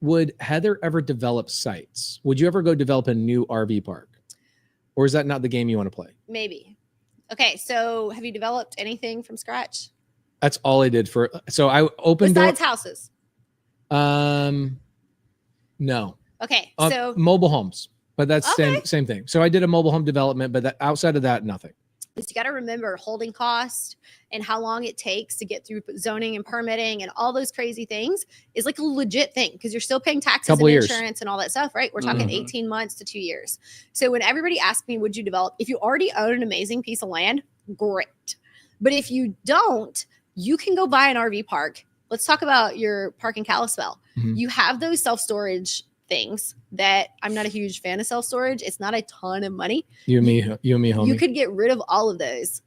would Heather ever develop sites? Would you ever go develop a new RV park? Or is that not the game you want to play? Maybe. Okay. So have you developed anything from scratch? That's all I did so I opened Besides houses. No. Okay. So mobile homes, but that's Okay. same thing. So I did a mobile home development, but outside of that, nothing. you got to remember holding cost and how long it takes to get through zoning and permitting and all those crazy things is like a legit thing because you're still paying taxes Couple and years. insurance and all that stuff, right? We're talking 18 months to 2 years. So when everybody asks me, would you develop? If you already own an amazing piece of land, great. But if you don't, you can go buy an RV park. Let's talk about your park in Kalispell. Mhm. You have those self-storage things that I'm not a huge fan of self-storage. It's not a ton of money. You and me, homie. You could get rid of all of those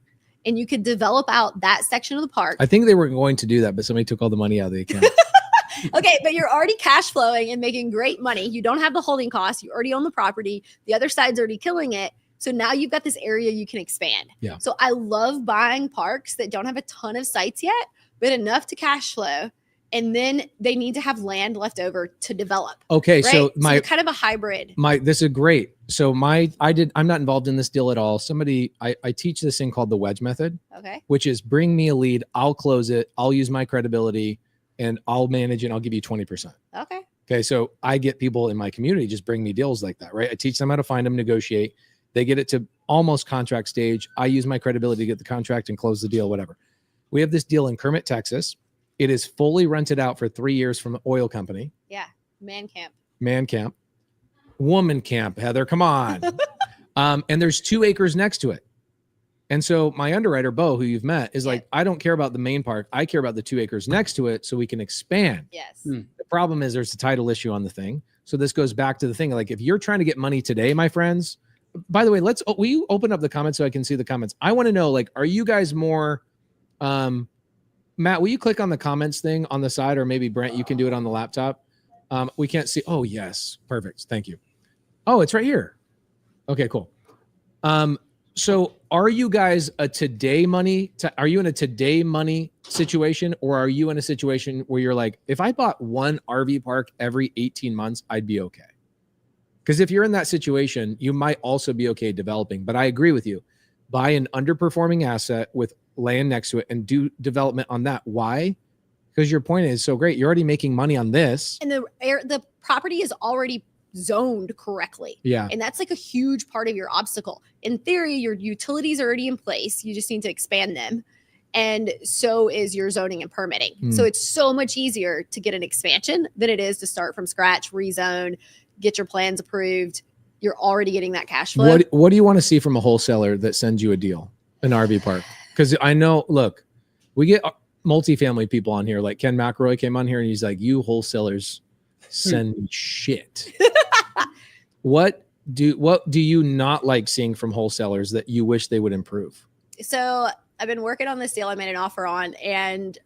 and you could develop out that section of the park. I think they were going to do that, but somebody took all the money out of the account. Okay, but you're already cash flowing and making great money. You don't have the holding costs. You already own the property. The other side's already killing it. So now you've got this area you can expand. Yeah. So I love buying parks that don't have a ton of sites yet, but enough to cash flow. And then they need to have land left over to develop. Okay, Right? so you're kind of a hybrid. this is great. So I'm not involved in this deal at all. I teach this thing called the wedge method, Okay. which is bring me a lead, I'll close it, I'll use my credibility, and I'll manage it, and I'll give you 20%. Okay. Okay, so I get people in my community just bring me deals like that, right? I teach them how to find them, negotiate. They get it to almost contract stage. I use my credibility to get the contract and close the deal, whatever. We have this deal in Kermit, Texas. It is fully rented out for 3 years from an oil company. Yeah. Man camp. Man camp. Woman camp, Heather, come on. And there's 2 acres next to it. And so my underwriter, Bo, who you've met, is like, I don't care about the main park. I care about the 2 acres next to it so we can expand. Yes. The problem is there's a title issue on the thing. So this goes back to the thing. Like if you're trying to get money today, my friends, by the way, will you open up the comments so I can see the comments? I want to know, like, are you guys more, Matt, will you click on the comments thing on the side, or maybe Brent, you can do it on the laptop. We can't see. Oh yes. Perfect. Thank you. Oh, it's right here. Okay, cool. So are you guys are you in a today money situation, or are you in a situation where you're like, if I bought one RV park every 18 months, I'd be okay? Because if you're in that situation, you might also be okay developing. But I agree with you. Buy an underperforming asset with land next to it and do development on that. Why? Because your point is so great. You're already making money on this. And the property is already zoned correctly. Yeah. And that's like a huge part of your obstacle. In theory, your utilities are already in place. You just need to expand them. And so is your zoning and permitting. So it's so much easier to get an expansion than it is to start from scratch, rezone, get your plans approved. You're already getting that cash flow. What do you want to see from a wholesaler that sends you a deal, an RV park? Because I know, look, we get multifamily people on here. Like Ken McElroy came on here and he's like, you wholesalers send me shit. What do you not like seeing from wholesalers that you wish they would improve? So I've been working on this deal I made an offer on, and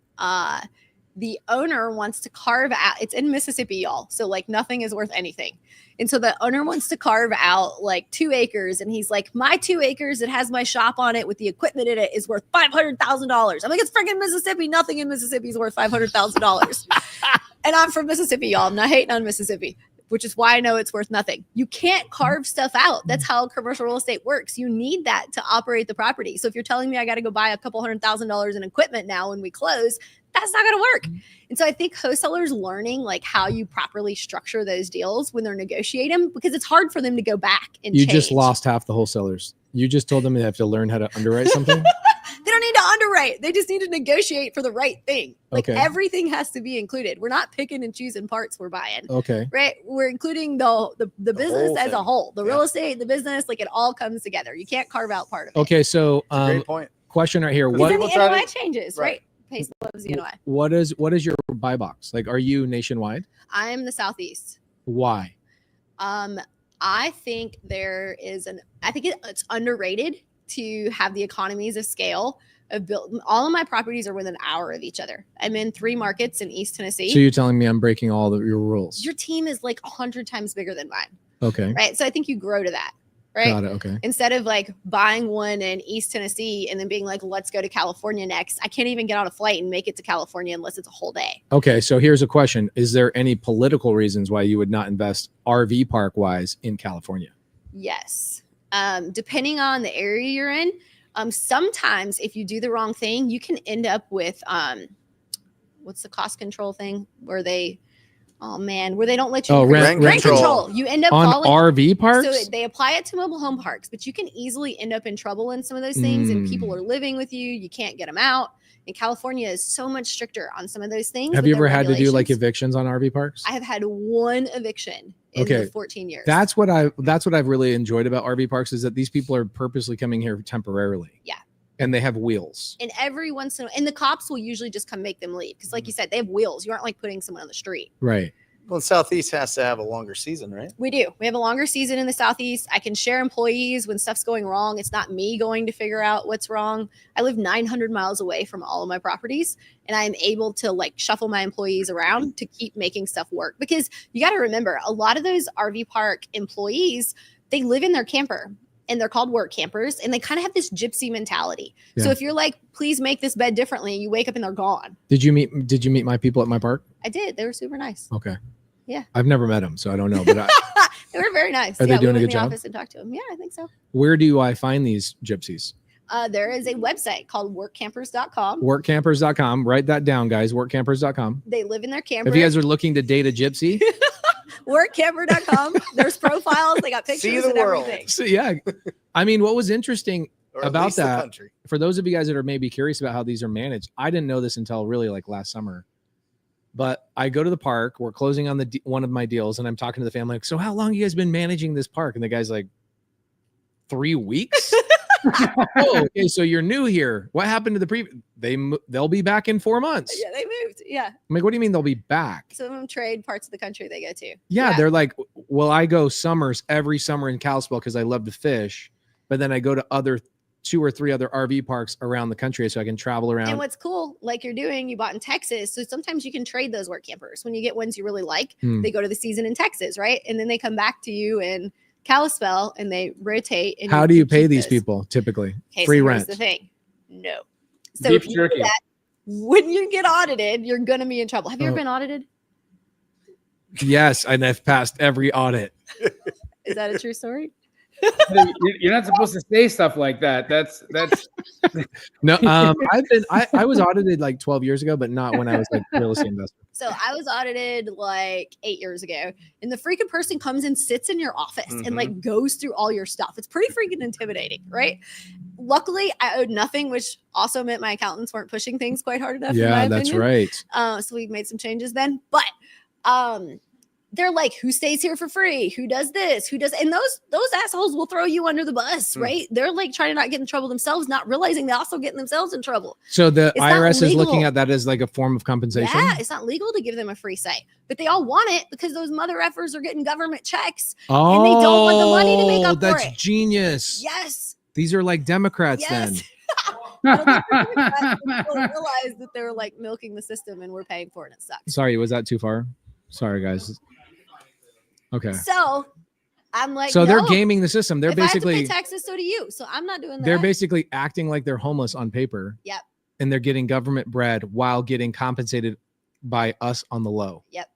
the owner wants to carve out, it's in Mississippi, y'all. So like nothing is worth anything. And so the owner wants to carve out like 2 acres. And he's like, my 2 acres, it has my shop on it with the equipment in it, is worth $500,000. I'm like, it's freaking Mississippi. Nothing in Mississippi is worth $500,000. And I'm from Mississippi, y'all. I'm not hating on Mississippi. which is why I know it's worth nothing. You can't carve stuff out. That's how commercial real estate works. You need that to operate the property. So if you're telling me I got to go buy a couple $100,000 in equipment now when we close, that's not going to work. And so I think wholesalers learning like how you properly structure those deals when they're negotiating, because it's hard for them to go back and you change. just lost half the wholesalers. You just told them they have to learn how to underwrite something. They don't need to underwrite. They just need to negotiate for the right thing. Like Okay. everything has to be included. We're not picking and choosing parts we're buying. Okay. Right? We're including the business whole as a thing. whole. The real estate, the business, like it all comes together. You can't carve out part of it. Okay. So Great point. question right here. Because What then the People try NOI to- changes, Right. right? Pays loves the NOI. what is your buy box? Like, are you nationwide? I'm the Southeast. Why? I think it's underrated to have the economies of scale of build. All of my properties are within an hour of each other. I'm in 3 markets in East Tennessee. So you're telling me I'm breaking all of your rules? Your team is like 100 times bigger than mine, Okay. right? So I think you grow to that, right? Got it. Okay. Instead of like buying one in East Tennessee and then being like, let's go to California next. I can't even get on a flight and make it to California unless it's a whole day. Okay. So here's a question. Is there any political reasons why you would not invest RV park wise in California? Yes. Depending on the area you're in, sometimes if you do the wrong thing, you can end up with what's the cost control thing where they don't let you rent control. You end up On falling. RV parks? So they apply it to mobile home parks, but you can easily end up in trouble in some of those things, and people are living with you. You can't get them out. And California is so much stricter on some of those things. Have with you their ever had to do like regulations. evictions on RV parks? I have had one eviction in the 14 years. That's what I've really enjoyed about RV parks is that these people are purposely coming here temporarily. Yeah. And they have wheels. And every once in a while, and the cops will usually just come make them leave. Because like you said, they have wheels. You aren't like putting someone on the street. Right. Well, Southeast has to have a longer season, right? We do. We have a longer season in the Southeast. I can share employees when stuff's going wrong. It's not me going to figure out what's wrong. I live 900 miles away from all of my properties, and I am able to like shuffle my employees around to keep making stuff work. Because you got to remember, a lot of those RV park employees, they live in their camper. And they're called work campers, and they kind of have this gypsy mentality. Yeah. So if you're like, please make this bed differently, you wake up and they're gone. Did you meet my people at my park? I did. They were super nice. Okay. Yeah. I've never met them, so I don't know. But They were very nice. Are they doing a we good went in the job? office and talked to them. Yeah, I think so. where do I find these gypsies? There is a website called workcampers.com. Workcampers.com. Write that down, guys. Workcampers.com. They live in their camper. If you guys are looking to date a gypsy, Workcamper.com. There's profiles. They got pictures See the and world. everything. so yeah. I mean, what was interesting Or at about least the that, country. for those of you guys that are maybe curious about how these are managed, I didn't know this until really like last summer. But I go to the park, we're closing on one of my deals, and I'm talking to the family, like, so how long have you guys been managing this park? And the guy's like, 3 weeks? Oh, okay, so you're new here. What happened to the previous? They'll be back in 4 months. Yeah, they moved. Yeah. I'm like, what do you mean they'll be back? Some of them trade parts of the country they go to. Yeah, they're like, well, I go every summer in Kalispell because I love to fish, but then I go to 2 or 3 other RV parks around the country so I can travel around. And what's cool, like you're doing, you bought in Texas. So sometimes you can trade those work campers. When you get ones you really like, they go to the season in Texas, right? And then they come back to you in Kalispell and they rotate. And How do you pay keep these those. people typically? Okay, Free so rent. here's the thing. No. So Beef if you do jerky. that, when you get audited, you're going to be in trouble. Have you ever Oh. been audited? Yes, and I've passed every audit. Is that a true story? You're not supposed to say stuff like that. That's No, I was audited like 12 years ago, but not when I was like real estate investor. So I was audited like 8 years ago, and the freaking person comes and sits in your office and like goes through all your stuff. It's pretty freaking intimidating, right? Luckily, I owed nothing, which also meant my accountants weren't pushing things quite hard enough. in Yeah, my that's opinion. right. So we made some changes then, but they're like, who stays here for free? Who does this? Who does? And those assholes will throw you under the bus, right? They're like trying to not get in trouble themselves, not realizing they're also getting themselves in trouble. So the It's not IRS is looking legal. at that as like a form of compensation. Yeah, it's not legal to give them a free say, but they all want it because those mother effers are getting government checks. Oh, And they don't want the money to make up for that's it. genius. Yes. These are like Democrats then. Yes. I don't think they're Democrats, but people realize that they're like milking the system and we're paying for it. And it sucks. Sorry, was that too far? Sorry, guys. Okay. So I'm like, So they're no. gaming the system. They're If I have to basically pay taxes, so do you. So I'm not doing that. they're basically acting like they're homeless on paper. Yep. And they're getting government bread while getting compensated by us on the low. Yep.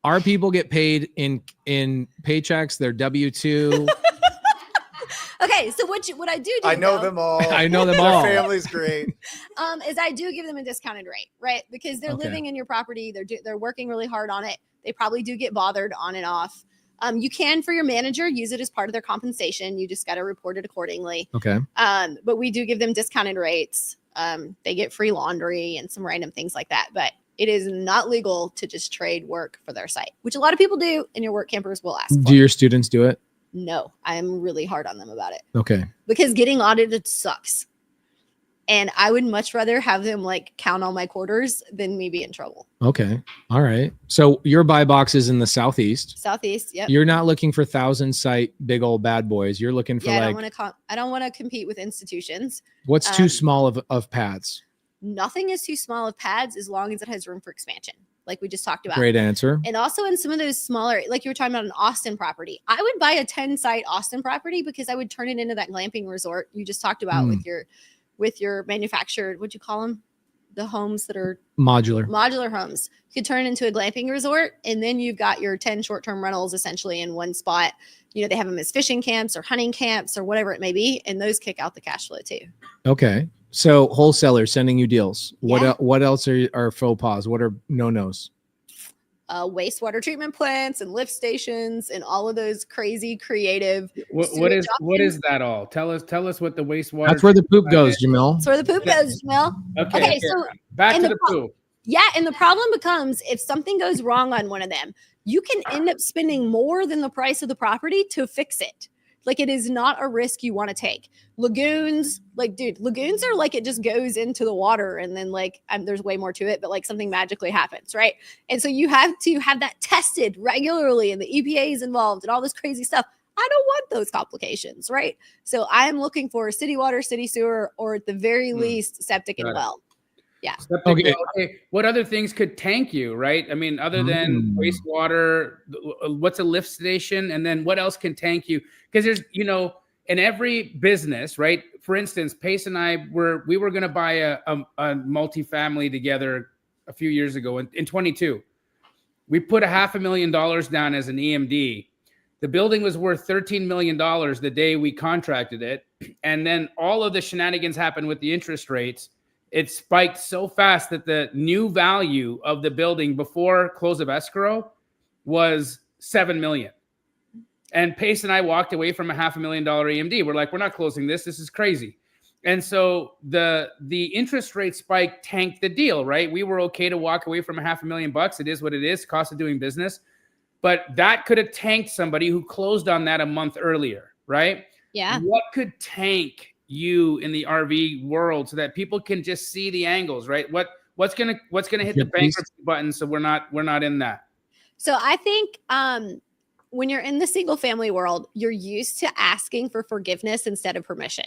Our people get paid in paychecks. They're W-2. Okay, so what I do I know though, them all. I know them all. Their family's great. is I do give them a discounted rate, right? Because they're living in your property. They're working really hard on it. They probably do get bothered on and off. You can, for your manager, use it as part of their compensation. You just got to report it accordingly. Okay. But we do give them discounted rates. They get free laundry and some random things like that. But it is not legal to just trade work for their site, which a lot of people do, and your work campers will ask for. Do your students do it? No, I am really hard on them about it. Okay. Because getting audited sucks. And I would much rather have them like count all my quarters than me be in trouble. Okay. All right. So your buy box is in the Southeast. Southeast. Yep. You're not looking for 1,000 site big old bad boys. You're looking for I don't want to compete with institutions. What's too small of pads? Nothing is too small of pads as long as it has room for expansion, like we just talked about. Great answer. And also in some of those smaller, like you were talking about an Austin property, I would buy a 10 site Austin property because I would turn it into that glamping resort you just talked about with your manufactured, what'd you call them? The homes that are modular homes. You could turn it into a glamping resort, and then you've got your 10 short-term rentals essentially in one spot. You know, they have them as fishing camps or hunting camps or whatever it may be, and those kick out the cash flow too. Okay. So wholesalers sending you deals. Yeah. What else are faux pas? What are no-nos? Wastewater treatment plants and lift stations and all of those crazy creative. What is that all? Tell us what the wastewater. That's where the poop goes, Jamil. That's where the poop goes, Jamil. Okay. So back to the poop. Yeah, and the problem becomes if something goes wrong on one of them, you can end up spending more than the price of the property to fix it. Like, it is not a risk you want to take. Lagoons, like, dude, lagoons are like, it just goes into the water and then like, there's way more to it, but like something magically happens, right? And so you have to have that tested regularly and the EPA is involved and all this crazy stuff. I don't want those complications, right? So I am looking for city water, city sewer, or at the very least septic and well. Yeah. Okay. What other things could tank you, right? I mean, other than wastewater, what's a lift station? And then what else can tank you? Because there's, in every business, right? For instance, Pace and I we were going to buy a multifamily together a few years ago in 22. We put $500,000 down as an EMD. The building was worth $13 million the day we contracted it. And then all of the shenanigans happened with the interest rates. It spiked so fast that the new value of the building before close of escrow was $7 million. And Pace and I walked away from a $500,000 EMD. We're like, we're not closing this. This is crazy. And so the interest rate spike tanked the deal, right? We were okay to walk away from $500,000. It is what it is, cost of doing business. But that could have tanked somebody who closed on that a month earlier, right? Yeah. What could tank you in the RV world so that people can just see the angles, right? What's gonna hit the bankruptcy button so we're not in that? So I think when you're in the single family world, you're used to asking for forgiveness instead of permission.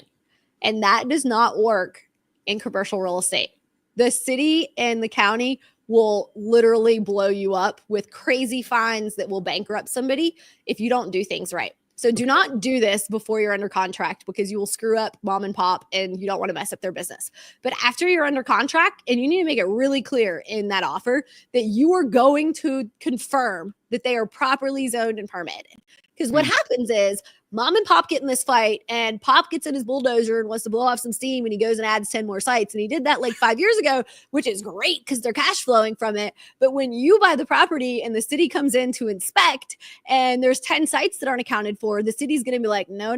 And that does not work in commercial real estate. The city and the county will literally blow you up with crazy fines that will bankrupt somebody if you don't do things right. So do not do this before you're under contract because you will screw up mom and pop and you don't want to mess up their business. But after you're under contract, and you need to make it really clear in that offer that you are going to confirm that they are properly zoned and permitted. Because what happens is mom and pop get in this fight and pop gets in his bulldozer and wants to blow off some steam and he goes and adds 10 more sites. And he did that like 5 years ago, which is great because they're cash flowing from it. But when you buy the property and the city comes in to inspect and there's 10 sites that aren't accounted for, the city's going to be like, no,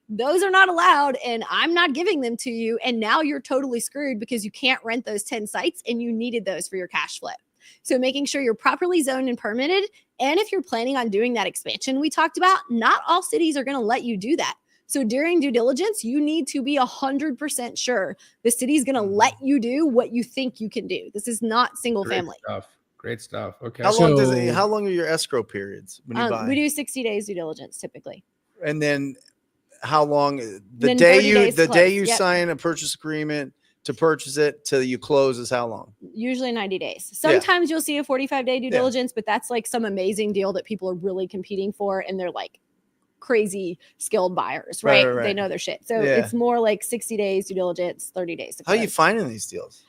those are not allowed and I'm not giving them to you. And now you're totally screwed because you can't rent those 10 sites and you needed those for your cash flow. So making sure you're properly zoned and permitted. And if you're planning on doing that expansion we talked about, not all cities are going to let you do that. So during due diligence, you need to be 100% sure the city's going to let you do what you think you can do. This is not single family. Great stuff. Okay. How long are your escrow periods when you buy? We do 60 days due diligence typically. And then how long the day you sign a purchase agreement to purchase it till you close is how long? Usually 90 days. Sometimes you'll see a 45-day due diligence, but that's like some amazing deal that people are really competing for. And they're like crazy skilled buyers, right? They know their shit. So it's more like 60 days due diligence, 30 days. How are you finding these deals?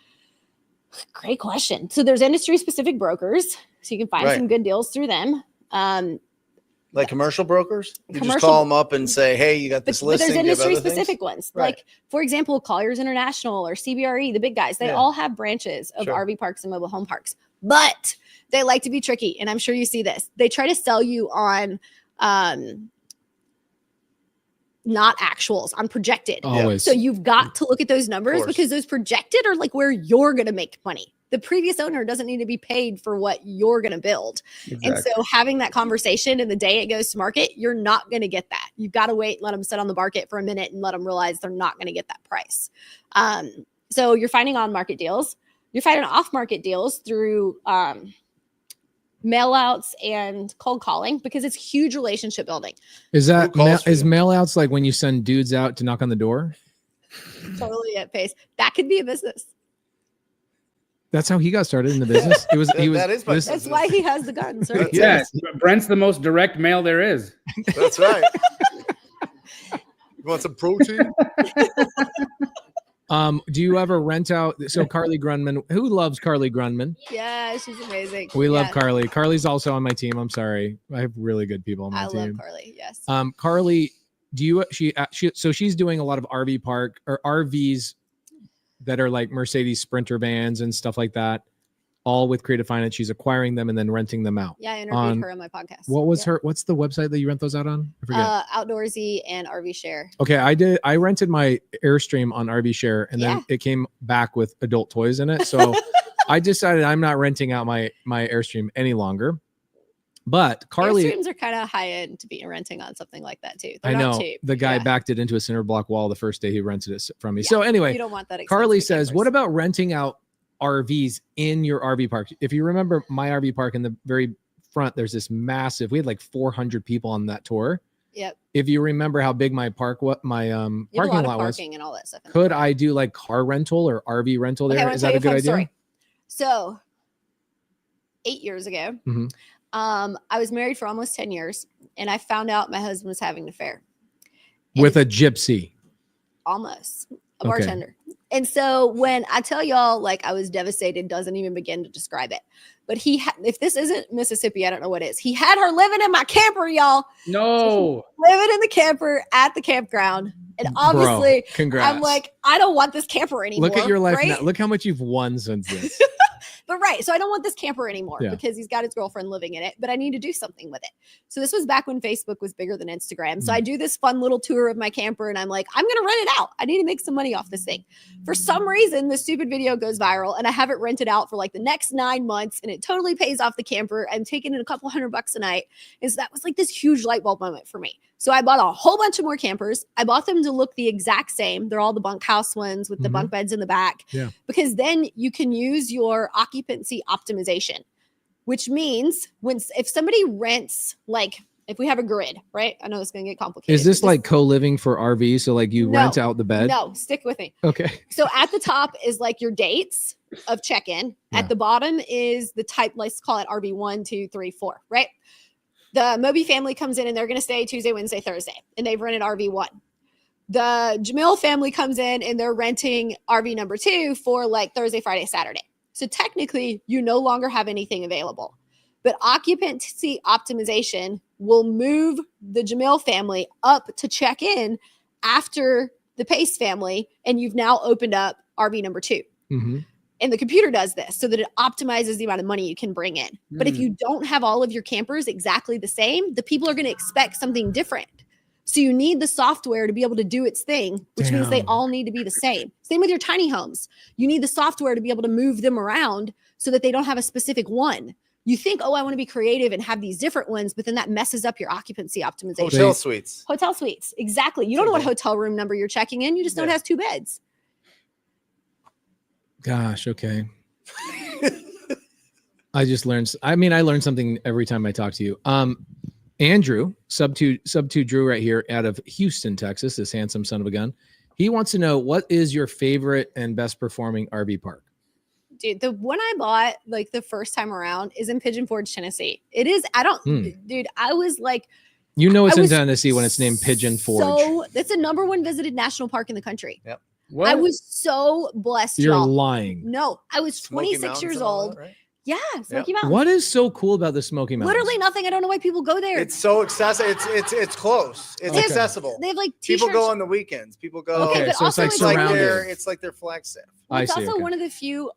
Great question. So there's industry specific brokers. So you can find some good deals through them. Like commercial brokers? You just call them up and say, hey, you got this listing. But there's industry-specific ones. Right. Like, for example, Colliers International or CBRE, the big guys, they all have branches of RV parks and mobile home parks. But they like to be tricky, and I'm sure you see this. They try to sell you on not actuals, on projected. Always. So you've got to look at those numbers because those projected are like where you're going to make money. The previous owner doesn't need to be paid for what you're going to build. Exactly. And so having that conversation and the day it goes to market, you're not going to get that. You've got to wait, let them sit on the market for a minute and let them realize they're not going to get that price. So you're finding on-market deals. You're finding off-market deals through mail-outs and cold calling because it's huge relationship building. Is that is mail-outs like when you send dudes out to knock on the door? Totally at pace. That could be a business. That's how he got started in the business. It was. That's why he has the guns, right? Yes, Brent's the most direct mail there is. That's right. You want some protein? Do you ever rent out? So Carly Grunman, who loves Carly Grunman? Yeah, she's amazing. We love Carly. Carly's also on my team. I'm sorry, I have really good people on my team. I love Carly. Yes. Carly, so she's doing a lot of RV park or RVs that are like Mercedes Sprinter vans and stuff like that, all with Creative Finance. She's acquiring them and then renting them out. Yeah, I interviewed her on my podcast. What's the website that you rent those out on? I forget. Outdoorsy and RV Share. Okay, I rented my Airstream on RV Share and then it came back with adult toys in it. So I decided I'm not renting out my Airstream any longer. But Carly, Airstreams are kind of high end to be renting on something like that too. They're I know not cheap. The guy backed it into a cinder block wall the first day he rented it from me. So anyway, you don't want that. Carly says, "What about renting out RVs in your RV park?" If you remember my RV park in the very front, there's this massive. We had like 400 people on that tour. Yep. If you remember how big my parking lot was, and all that stuff. Could I do like car rental or RV rental there? Is that a good idea? Story. So 8 years ago. Mm-hmm. I was married for almost 10 years and I found out my husband was having an affair. With a gypsy. Almost. A bartender. And so when I tell y'all, like, I was devastated, doesn't even begin to describe it. But if this isn't Mississippi, I don't know what is. He had her living in my camper, y'all. No. Living in the camper at the campground. And obviously, congrats. I'm like, I don't want this camper anymore. Look at your life now. Look how much you've won since this. But so I don't want this camper anymore because he's got his girlfriend living in it, but I need to do something with it. So this was back when Facebook was bigger than Instagram. So I do this fun little tour of my camper and I'm like, I'm going to rent it out. I need to make some money off this thing. For some reason, this stupid video goes viral and I have it rented out for like the next 9 months and it totally pays off the camper. I'm taking in a couple $100 a night. And so that was like this huge light bulb moment for me. So I bought a whole bunch of more campers. I bought them to look the exact same. They're all the bunkhouse ones with the bunk beds in the back. Yeah. Because then you can use your occupancy optimization, which means if somebody rents, like if we have a grid, right? I know it's going to get complicated. Is this like co-living for RV? So like you rent out the bed? No, stick with me. Okay. So at the top is like your dates of check-in. Yeah. At the bottom is the type, let's call it RV 1, 2, 3, 4, right? The Morby family comes in and they're going to stay Tuesday, Wednesday, Thursday, and they've rented RV 1. The Jamil family comes in and they're renting RV number 2 for like Thursday, Friday, Saturday. So technically, you no longer have anything available. But occupancy optimization will move the Jamil family up to check in after the Pace family, and you've now opened up RV number 2. Mm-hmm. And the computer does this so that it optimizes the amount of money you can bring in. But if you don't have all of your campers exactly the same, the people are going to expect something different. So you need the software to be able to do its thing, which means they all need to be the same. Same with your tiny homes. You need the software to be able to move them around so that they don't have a specific one. You think, I want to be creative and have these different ones, but then that messes up your occupancy optimization. Hotel suites. Exactly. You don't know what hotel room number you're checking in. You just know it has 2 beds. Gosh, okay. I learned something every time I talk to you. Andrew, Subto Drew right here out of Houston, Texas, this handsome son of a gun. He wants to know, what is your favorite and best performing RV park? Dude, the one I bought like the first time around is in Pigeon Forge, Tennessee. It is, dude, I was like, it's in Tennessee when it's named Pigeon Forge. So it's a #1 visited national park in the country. Yep. What? I was so blessed. You're lying. No, I was 26 years old. That, right? Yeah, Smoky Mountains. What is so cool about the Smoky Mountains? Literally nothing. I don't know why people go there. It's so accessible. It's close. It's accessible. They have like people t-shirts. go on the weekends. People go. Okay, but so also it's like surrounded. It's like their Flagstaff. It's also one of the few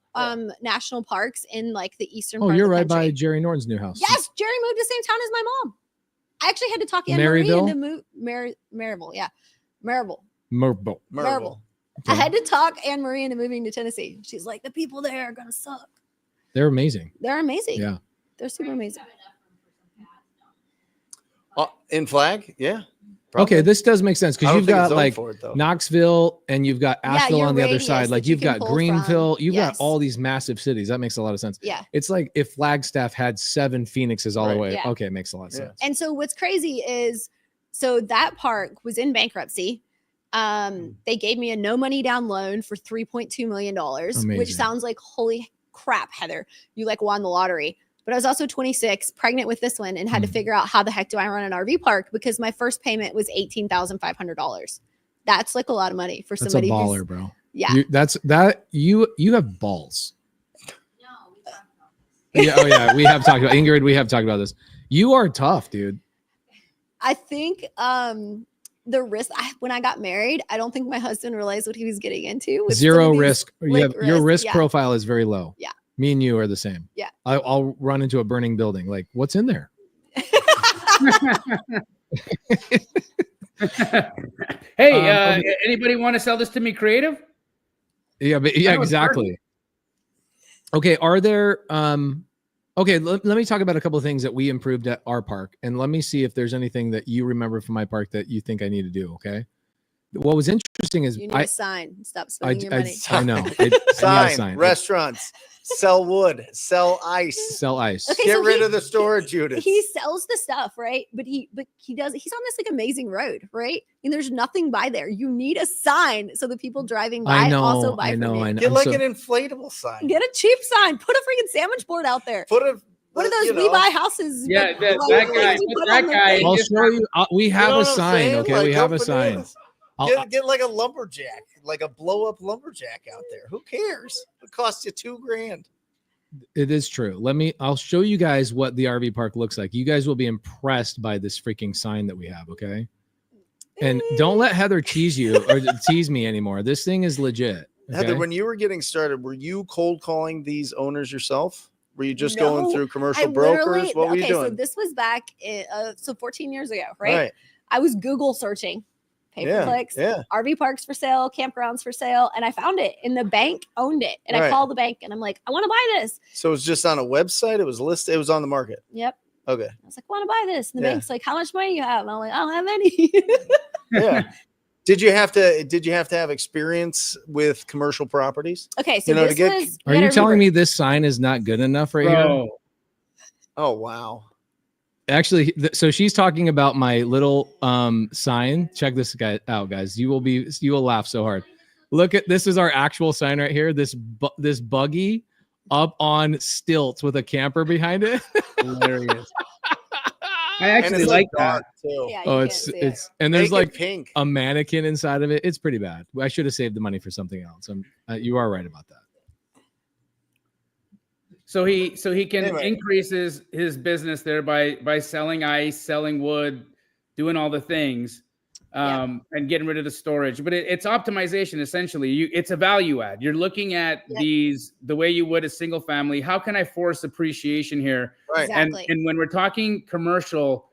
national parks in like the eastern part you're of the right country. by Jerry Norton's new house. Yes, Jerry moved to the same town as my mom. I actually had to talk Anne Maryville? Marie into Maryville. Yeah, Maryville. Merville. I had to talk Anne Marie into moving to Tennessee. She's like, the people there are gonna suck. They're amazing. They're amazing. Yeah, they're super amazing. In Flag, yeah. Probably. Okay, this does make sense because you've got like it, Knoxville and you've got Asheville on the other side. Like you've got Greenville, you've got all these massive cities. That makes a lot of sense. Yeah. It's like if Flagstaff had 7 Phoenixes all the way. Yeah. Okay, it makes a lot of sense. And so what's crazy is, so that park was in bankruptcy. They gave me a no money down loan for $3.2 million, which sounds like holy crap, Heather, you like won the lottery. But I was also 26, pregnant with this one, and had to figure out how the heck do I run an RV park because my first payment was $18,500. That's like a lot of money for somebody. That's a baller, bro. Yeah, you have balls. Yeah, oh yeah, we have talked about Ingrid. We have talked about this. You are tough, dude. I think the risk when I got married, I don't think my husband realized what he was getting into. With Zero risk. Your risk yeah. profile is very low. Yeah. Me and you are the same. Yeah. I'll run into a burning building. Like, what's in there? Hey, anybody want to sell this to me creative? Yeah, but yeah, exactly. Okay, are there okay, let me talk about a couple of things that we improved at our park, and let me see if there's anything that you remember from my park that you think I need to do, okay? What was interesting is you need a sign. Stop spending your money. I know. Sign. Restaurants. Sell wood, sell ice. Okay, Get rid of the storage units. He sells the stuff, right? But he's on this like amazing road, right? And there's nothing by there. You need a sign so the people driving by also buy from you. Get like an inflatable sign. Get a cheap sign. Put a freaking sandwich board out there. One of those we buy houses. Yeah, that guy. I'll show you. We have a sign, okay? Like, we have a sign. Get like a lumberjack, like a blow up lumberjack out there. Who cares? It costs you $2,000. It is true. I'll show you guys what the RV park looks like. You guys will be impressed by this freaking sign that we have. Okay. And don't let Heather tease you or tease me anymore. This thing is legit. Okay? Heather, when you were getting started, were you cold calling these owners yourself? Were you just going through commercial brokers? What were you doing? So this was back 14 years ago, right? I was Google searching. Pay-per-clicks, RV parks for sale, campgrounds for sale, and I found it, and the bank owned it, and I called the bank, and I'm like, I want to buy this. So it was just on a website. It was listed. It was on the market. Yep. Okay. I was like, I want to buy this, and the bank's like, how much money you have? And I'm like, I don't have any. Yeah. Did you have to have experience with commercial properties? Okay, so Are you telling me this sign is not good enough right here? Oh wow. Actually, so she's talking about my little sign. Check this guy out, guys. You will laugh so hard. Look at this is our actual sign right here. This buggy up on stilts with a camper behind it. Hilarious. I actually like that too. Yeah, it's and there's like pink. A mannequin inside of it. It's pretty bad. I should have saved the money for something else. You are right about that. So he can increase his business there by selling ice, selling wood, doing all the things, and getting rid of the storage. But it's optimization essentially. It's a value add. You're looking at these the way you would a single family. How can I force appreciation here? Right. Exactly. And when we're talking commercial,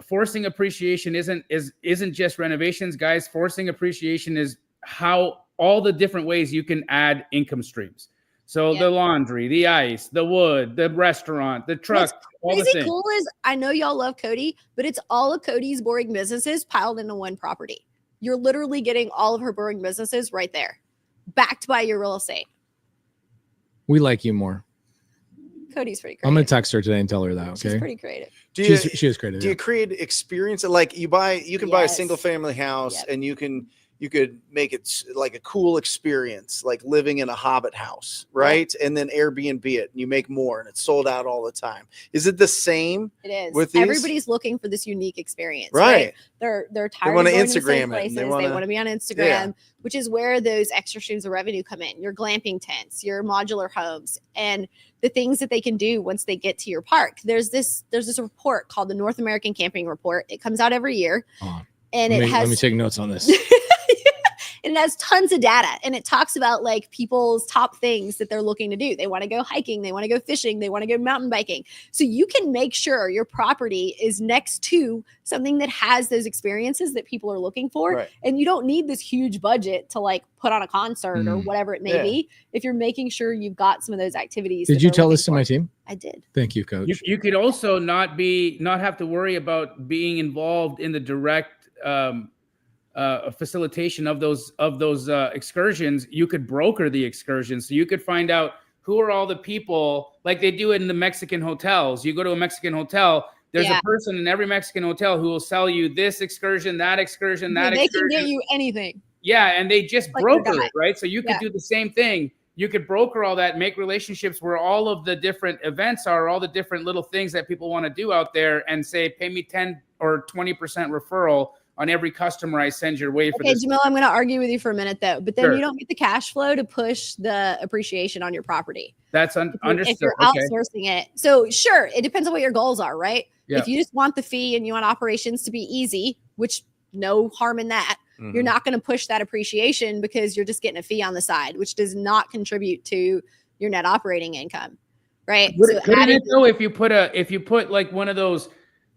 forcing appreciation isn't just renovations, guys. Forcing appreciation is how all the different ways you can add income streams. So the laundry, the ice, the wood, the restaurant, the truck, all the things. What's cool is I know y'all love Cody, but it's all of Cody's boring businesses piled into one property. You're literally getting all of her boring businesses right there, backed by your real estate. We like you more. Cody's pretty creative. I'm gonna text her today and tell her that. Okay. She's pretty creative. She is creative. Do you create experience? Like you can buy a single family house and you can you could make it like a cool experience, like living in a Hobbit house, right? And then Airbnb it, and you make more, and it's sold out all the time. Is it the same? It is. With these? Everybody's looking for this unique experience, right? They're tired They want of to going to the same Instagram it. places. They They want to be on Instagram, which is where those extra streams of revenue come in. Your glamping tents, your modular homes, and the things that they can do once they get to your park. There's this report called the North American Camping Report. It comes out every year. And let me take notes on this. And it has tons of data, and it talks about like people's top things that they're looking to do. They want to go hiking, they want to go fishing, they want to go mountain biking. So you can make sure your property is next to something that has those experiences that people are looking for. Right. And you don't need this huge budget to like put on a concert or whatever it may be. If you're making sure you've got some of those activities. Did you tell this to my team? I did. Thank you, Coach. You could also not have to worry about being involved in the direct facilitation of those excursions. You could broker the excursions, so you could find out who are all the people, like they do in the Mexican hotels. You go to a Mexican hotel, there's a person in every Mexican hotel who will sell you this excursion, that excursion, that they excursion. They can get you anything. Yeah, and they just like broker it, right? So you could do the same thing. You could broker all that, make relationships where all of the different events are, all the different little things that people want to do out there, and say, pay me 10 or 20% referral on every customer I send your way for this. Jamil, I'm going to argue with you for a minute though, but then you don't get the cash flow to push the appreciation on your property. That's understood. If you're outsourcing it. So sure, it depends on what your goals are, right? Yeah. If you just want the fee and you want operations to be easy, which no harm in that, you're not going to push that appreciation because you're just getting a fee on the side, which does not contribute to your net operating income, right? Couldn't it though, if you put like one of those,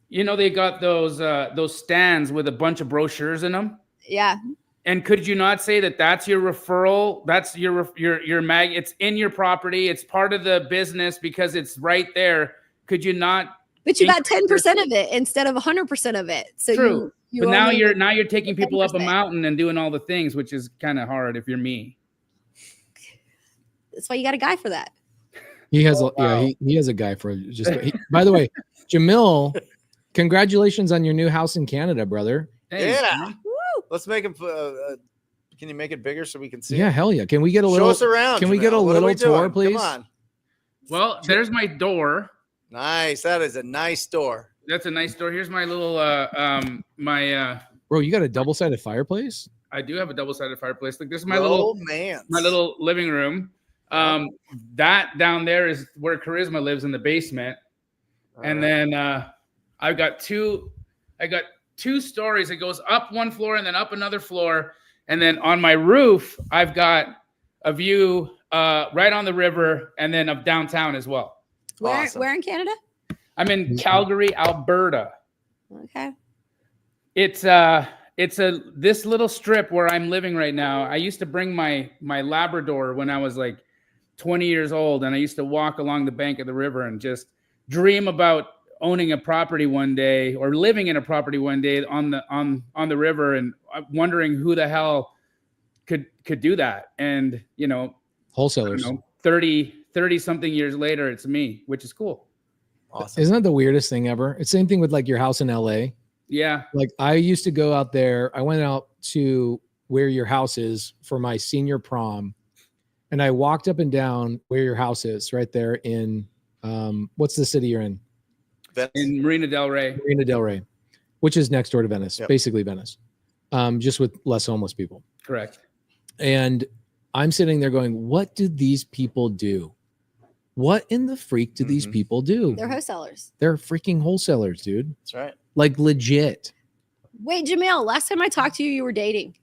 you know, they got those stands with a bunch of brochures in them. Yeah. And could you not say that that's your referral? That's your mag. It's in your property. It's part of the business because it's right there. Could you not? But you got 10% of it instead of 100% of it. So true. But now you're taking people 10%. Up a mountain and doing all the things, which is kind of hard if you're me. That's why you got a guy for that. He has he has a guy for just. By the way, Jamil, congratulations on your new house in Canada, brother. Thanks. Yeah. Woo. Let's make him. Can you make it bigger so we can see? Yeah, hell yeah. Can we get a little? Show us around. Can we get a little tour, please? Come on. Well, there's my door. Nice. That is a nice door. That's a nice door. Here's my little Bro, you got a double-sided fireplace? I do have a double-sided fireplace. Like, this is my little living room. That down there is where Charisma lives, in the basement. And then I've got two stories. It goes up one floor and then up another floor. And then on my roof, I've got a view right on the river, and then of downtown as well. Where in Canada? I'm in Calgary, Alberta. Okay. It's this little strip where I'm living right now. I used to bring my Labrador when I was like 20 years old, and I used to walk along the bank of the river and just dream about owning a property one day, or living in a property one day on the river, and wondering who the hell could do that. And you know, wholesalers. 30 something years later, it's me, which is cool. Awesome. Isn't that the weirdest thing ever? It's the same thing with like your house in LA. Yeah. Like I used to go out there. I went out to where your house is for my senior prom, and I walked up and down where your house is, right there in what's the city you're in? Venice. In Marina Del Rey. Marina Del Rey, which is next door to Venice, basically Venice, just with less homeless people. Correct. And I'm sitting there going, what do these people do? What in the freak do these people do? They're wholesalers. They're freaking wholesalers, dude. That's right. Like legit. Wait, Jamil, last time I talked to you, you were dating.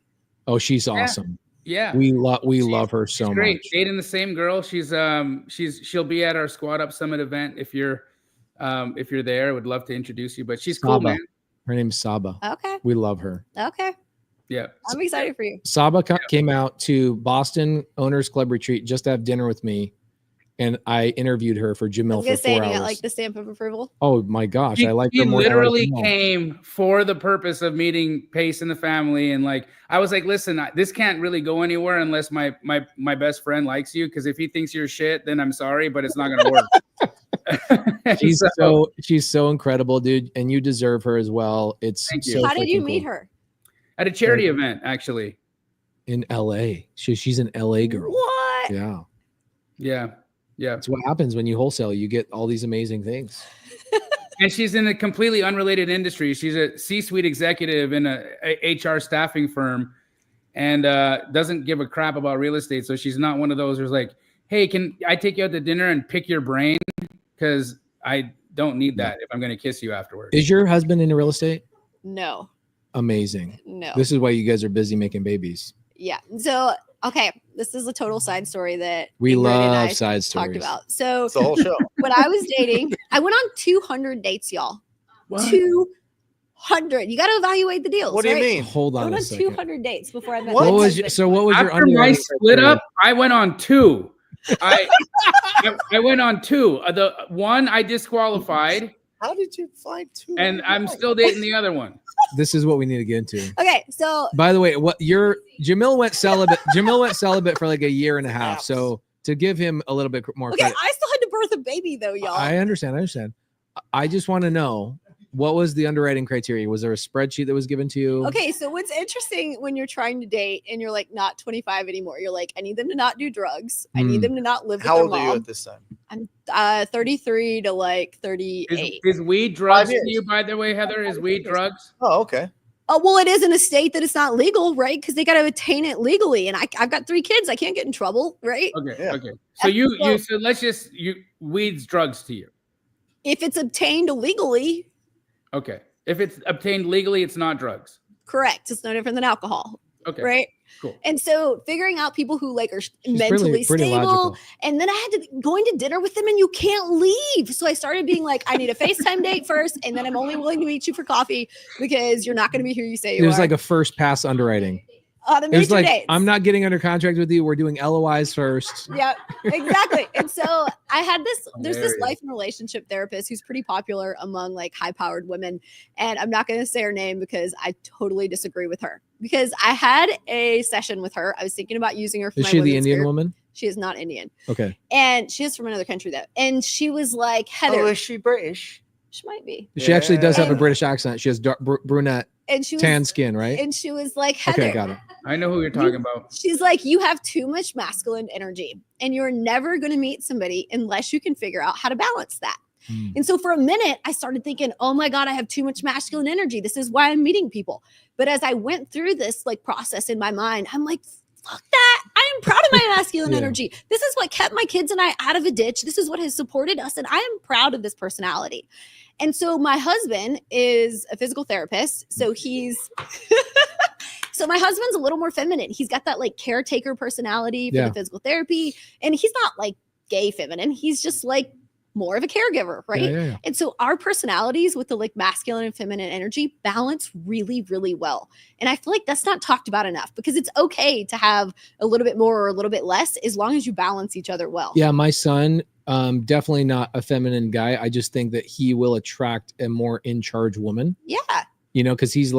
Oh, she's awesome. Yeah. We love her so great. much. Dating the same girl. She'll be at our Squad Up Summit event if you're there. I would love to introduce you, but she's cool, man. Her name's Saba. Okay. We love her. Okay. Yeah. I'm excited for you. Saba came out to Boston Owners Club retreat just to have dinner with me, and I interviewed her for Jamil for 4 hours. You got like the stamp of approval. Oh my gosh, I like her more. He literally came for the purpose of meeting Pace and the family, and like I was like, listen, this can't really go anywhere unless my best friend likes you, because if he thinks you're shit, then I'm sorry, but it's not gonna work. She's so incredible, dude, and you deserve her as well. It's Thank you. so How did you meet cool. her? At a charity event, actually. In LA. She's an LA girl. What? Yeah. Yeah. Yeah. That's what happens when you wholesale. You get all these amazing things. And she's in a completely unrelated industry. She's a C-suite executive in a HR staffing firm and doesn't give a crap about real estate. So she's not one of those who's like, hey, can I take you out to dinner and pick your brain? Because I don't need that if I'm going to kiss you afterwards. Is your husband into real estate? No. Amazing. No. This is why you guys are busy making babies. Yeah. So, okay, this is a total side story that We Ingrid and I love side stories. talked about. So, It's the whole show. when I was dating, I went on 200 dates, y'all. What? 200. You got to evaluate the deals. What do you right? mean? Hold I on went a on second. 200 dates before I met What my What was husband. so? What was your After my underwriting split criteria? up, I went on 2. I went on 2. The one I disqualified, How did you find 2? and I'm still dating the other one. This is what we need to get into. Okay, so By the way, Jamil went celibate. Jamil went celibate for like a year and a half. So to give him a little bit more okay, credit, I still had to birth a baby though, y'all. I understand. I just want to know, what was the underwriting criteria? Was there a spreadsheet that was given to you? Okay, so what's interesting when you're trying to date and you're like not 25 anymore, you're like, I need them to not do drugs. I need them to not live with How their old are you mom. at this time? I'm 33 to like 38. Is weed drugs 5 years. to you, by the way, Heather? Is weed drugs? Oh, okay. Oh, well, it is in a state that it's not legal, right? Because they got to attain it legally. And I've got 3 kids. I can't get in trouble, right? Okay. Yeah. Okay. So let's just weed's drugs to you. If it's obtained illegally, Okay. If it's obtained legally, it's not drugs. correct. It's no different than alcohol, Okay. right? Cool. And so figuring out people who like are She's mentally pretty stable, logical. and then I had to going to dinner with them, and you can't leave. So I started being like, I need a FaceTime date first, and then I'm only willing to meet you for coffee because you're not going to be who you say you It was are. like a first pass underwriting. On a It was major like, dates. I'm not getting under contract with you. We're doing LOIs first. Yeah, exactly. And so I had there's this Hilarious. life and relationship therapist who's pretty popular among like high powered women. And I'm not going to say her name because I totally disagree with her, because I had a session with her. I was thinking about using her for Is my she the women's Indian group. woman? She is not Indian. Okay. And she is from another country though. And she was like, Heather, Oh, is she British? she might be. She actually does have a And- British accent. She has dark, brunette, And she was tan skin, right? and she was like, Heather, Okay, got it. I know who you're talking about. she's like, you have too much masculine energy and you're never going to meet somebody unless you can figure out how to balance that. Hmm. And so for a minute, I started thinking, oh my God, I have too much masculine energy. This is why I'm meeting people. But as I went through this like process in my mind, I'm like, fuck that. I am proud of my masculine Yeah. energy. This is what kept my kids and I out of a ditch. This is what has supported us. And I am proud of this personality. And so my husband is a physical therapist. So so my husband's a little more feminine. He's got that like caretaker personality for Yeah. the physical therapy. And he's not like gay feminine. He's just like more of a caregiver, right? Yeah. And so our personalities with the like masculine and feminine energy balance really, really well. And I feel like that's not talked about enough, because it's okay to have a little bit more or a little bit less as long as you balance each other well. Yeah, my son, definitely not a feminine guy. I just think that he will attract a more in charge woman. Yeah. You know, because he's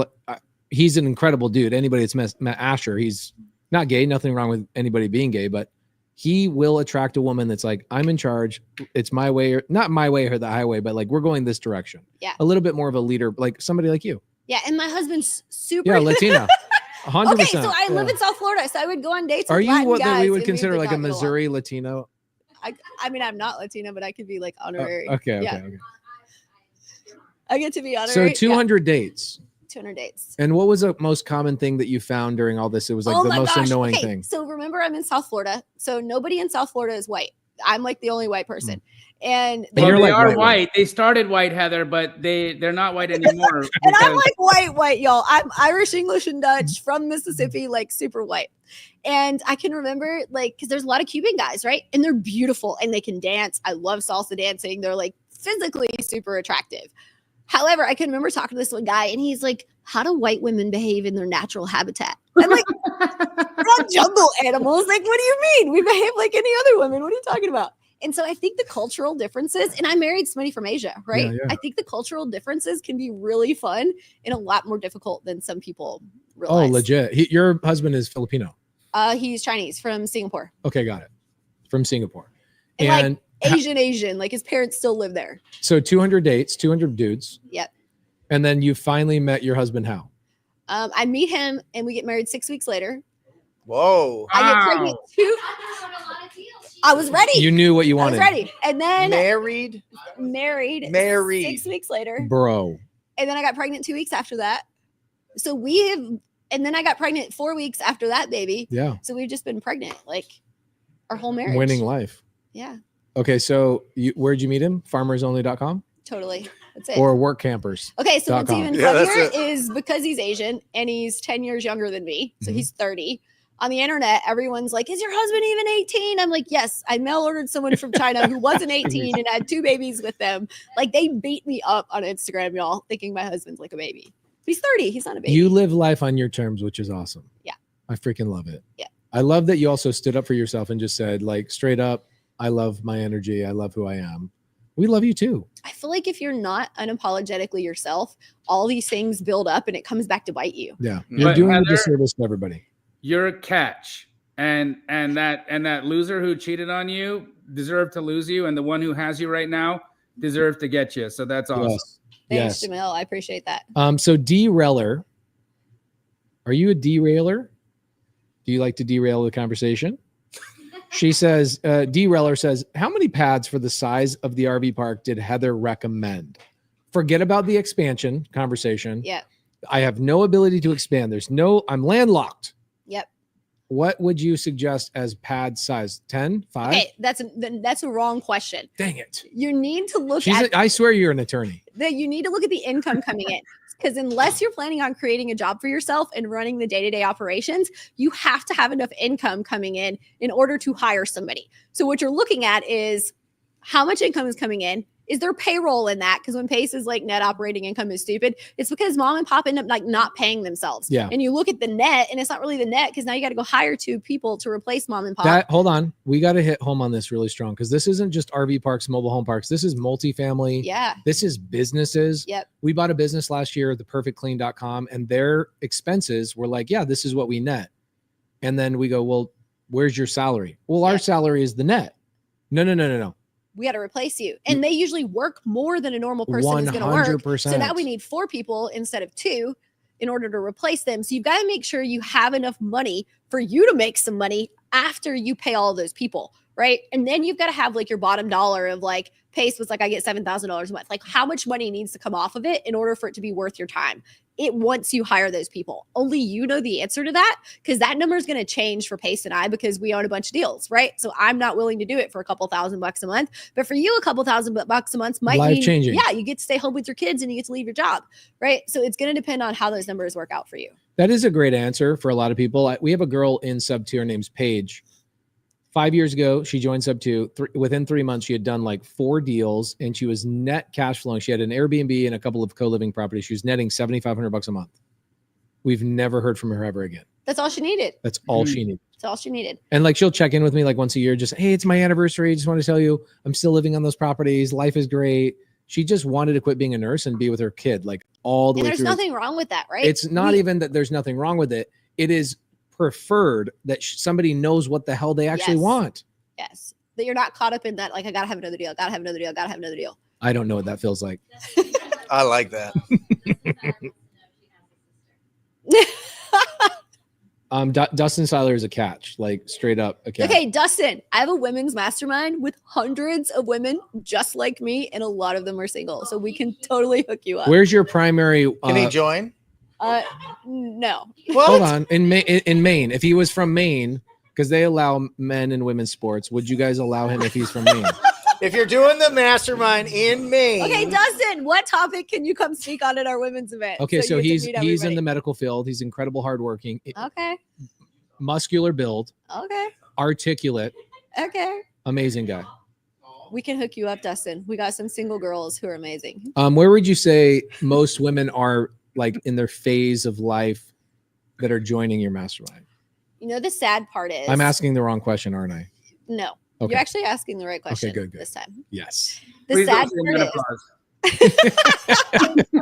an incredible dude. Anybody that's met Asher, he's not gay. Nothing wrong with anybody being gay, but he will attract a woman that's like, I'm in charge. It's my way, or not my way or the highway, but like we're going this direction. Yeah. A little bit more of a leader, like somebody like you. Yeah. And my husband's super. Yeah, Latina. 100%. Okay, so I live yeah. in South Florida, so I would go on dates. Are with you Latin what that we guys, would and consider would like a not get along. Missouri Latino? I mean, I'm not Latino, but I could be like honorary. Okay. Yeah. I get to be So honorary. 200 dates. 200 dates. And what was the most common thing that you found during all this? It was like Oh the my most gosh. annoying Okay, thing. So remember, I'm in South Florida. So nobody in South Florida is white. I'm like the only white person. And And you're Well, they like are white, white. They started white, Heather, but they're not white anymore. and I'm because- like white, y'all. I'm Irish, English, and Dutch from Mississippi, like super white. And I can remember, like, because there's a lot of Cuban guys, right? And they're beautiful and they can dance. I love salsa dancing. They're like physically super attractive. However, I can remember talking to this one guy, and he's like, how do white women behave in their natural habitat? I'm like, we're not jungle animals. Like, what do you mean? We behave like any other women. What are you talking about? And so I think the cultural differences, and I married somebody from Asia, right? Yeah, yeah. I think the cultural differences can be really fun and a lot more difficult than some people Oh, realize. legit. Your husband is Filipino. He's Chinese from Singapore. Okay, got it. From Singapore. And, like, And Asian, like his parents still live there. so 200 dates, 200 dudes. Yep. And then you finally met your husband how? I meet him and we get married 6 weeks later. Whoa. I get pregnant two. I was ready. You knew what you I was wanted. ready. And then Married. 6 weeks later. Bro. And then I got pregnant 2 weeks after that. So and then I got pregnant 4 weeks after that baby. Yeah. So we've just been pregnant like our whole marriage. Winning life. Yeah, Okay, so where'd you meet him? Farmersonly.com totally. That's it. or workcampers? Okay, so what's .com. even Yeah, that's funnier it. is because he's Asian and he's 10 years younger than me. So Mhm. he's 30. On the internet, everyone's like, is your husband even 18? I'm like, yes, I mail ordered someone from China who wasn't 18 and had 2 babies with them. Like they beat me up on Instagram, y'all, thinking my husband's like a baby. He's 30. He's not a baby. You live life on your terms, which is awesome. Yeah. I freaking love it. Yeah. I love that you also stood up for yourself and just said, like, straight up, I love my energy. I love who I am. We love you too. I feel like if you're not unapologetically yourself, all these things build up and it comes back to bite you. Yeah. You're But doing a Heather- disservice to everybody. You're a catch, and that loser who cheated on you deserved to lose you, and the one who has you right now deserved to get you. So that's awesome. Thanks, Yes. Jamil. I appreciate that. So derailer, are you a derailer? Do you like to derail the conversation? She says, derailer says, how many pads for the size of the RV park did Heather recommend? Forget about the expansion conversation. Yeah. I have no ability to expand. I'm landlocked. Yep. What would you suggest as pad size? 10, 5? Okay, that's a wrong question. Dang it. You need to look I swear you're an attorney. you need to look at the income coming in. Because unless you're planning on creating a job for yourself and running the day-to-day operations, you have to have enough income coming in order to hire somebody. So what you're looking at is how much income is coming in. Is there payroll in that? Because when Pace is like net operating income is stupid, it's because mom and pop end up like not paying themselves. Yeah. And you look at the net and it's not really the net because now you got to go hire 2 people to replace mom and pop. Hold on. We got to hit home on this really strong because this isn't just RV parks, mobile home parks. This is multifamily. Yeah. This is businesses. Yep. We bought a business last year, theperfectclean.com, and their expenses were like, yeah, this is what we net. And then we go, well, where's your salary? Well, our salary is the net. No. We got to replace you. And they usually work more than a normal person is going to work. 100%. So now we need 4 people instead of 2 in order to replace them. So you've got to make sure you have enough money for you to make some money after you pay all those people, right? And then you've got to have like your bottom dollar of like, Pace was like, I get $7,000 a month. Like how much money needs to come off of it in order for it to be worth your time? It once you hire those people. Only you know the answer to that because that number is going to change for Pace and I because we own a bunch of deals, right? So I'm not willing to do it for a couple $1,000 a month, but for you, a couple $1,000 a month might mean, Life-changing. yeah, you get to stay home with your kids and you get to leave your job, right? So it's going to depend on how those numbers work out for you. That is a great answer for a lot of people. We have a girl in Subto. Her name's Paige. 5 years ago, she joined Subto. Within 3 months, she had done like 4 deals and she was net cash flowing. She had an Airbnb and a couple of co-living properties. She was netting $7,500 a month. We've never heard from her ever again. That's all she needed. That's all she needed. That's all she needed. And like she'll check in with me like once a year, just, hey, it's my anniversary. Just want to tell you I'm still living on those properties. Life is great. She just wanted to quit being a nurse and be with her kid like all the And way there's through. nothing wrong with that, right? It's not even that there's nothing wrong with it. It is preferred that somebody knows what the hell they actually Yes. want. Yes. That you're not caught up in that, like, I got to have another deal. Got to have another deal. Got to have another deal. I don't know what that feels like. I like that. Dustin Seiler is a catch, like straight up a catch. Okay, Dustin, I have a women's mastermind with hundreds of women just like me, and a lot of them are single. So we can totally hook you up. Where's your primary? Can he join? No. Hold on. In Maine, if he was from Maine, because they allow men and women's sports, would you guys allow him if he's from Maine? If you're doing the mastermind in Maine. Okay, Dustin, what topic can you come speak on at our women's event? Okay, so you he's can meet in the everybody? medical field. He's incredible, hardworking, Okay. muscular build, Okay. articulate, Okay. amazing guy. We can hook you up, Dustin. We got some single girls who are amazing. Where would you say most women are like in their phase of life that are joining your mastermind? You know, the sad part is I'm asking the wrong question, aren't I? no. Okay. You're actually asking the right question good. this time. Yes. The Please sad don't say part is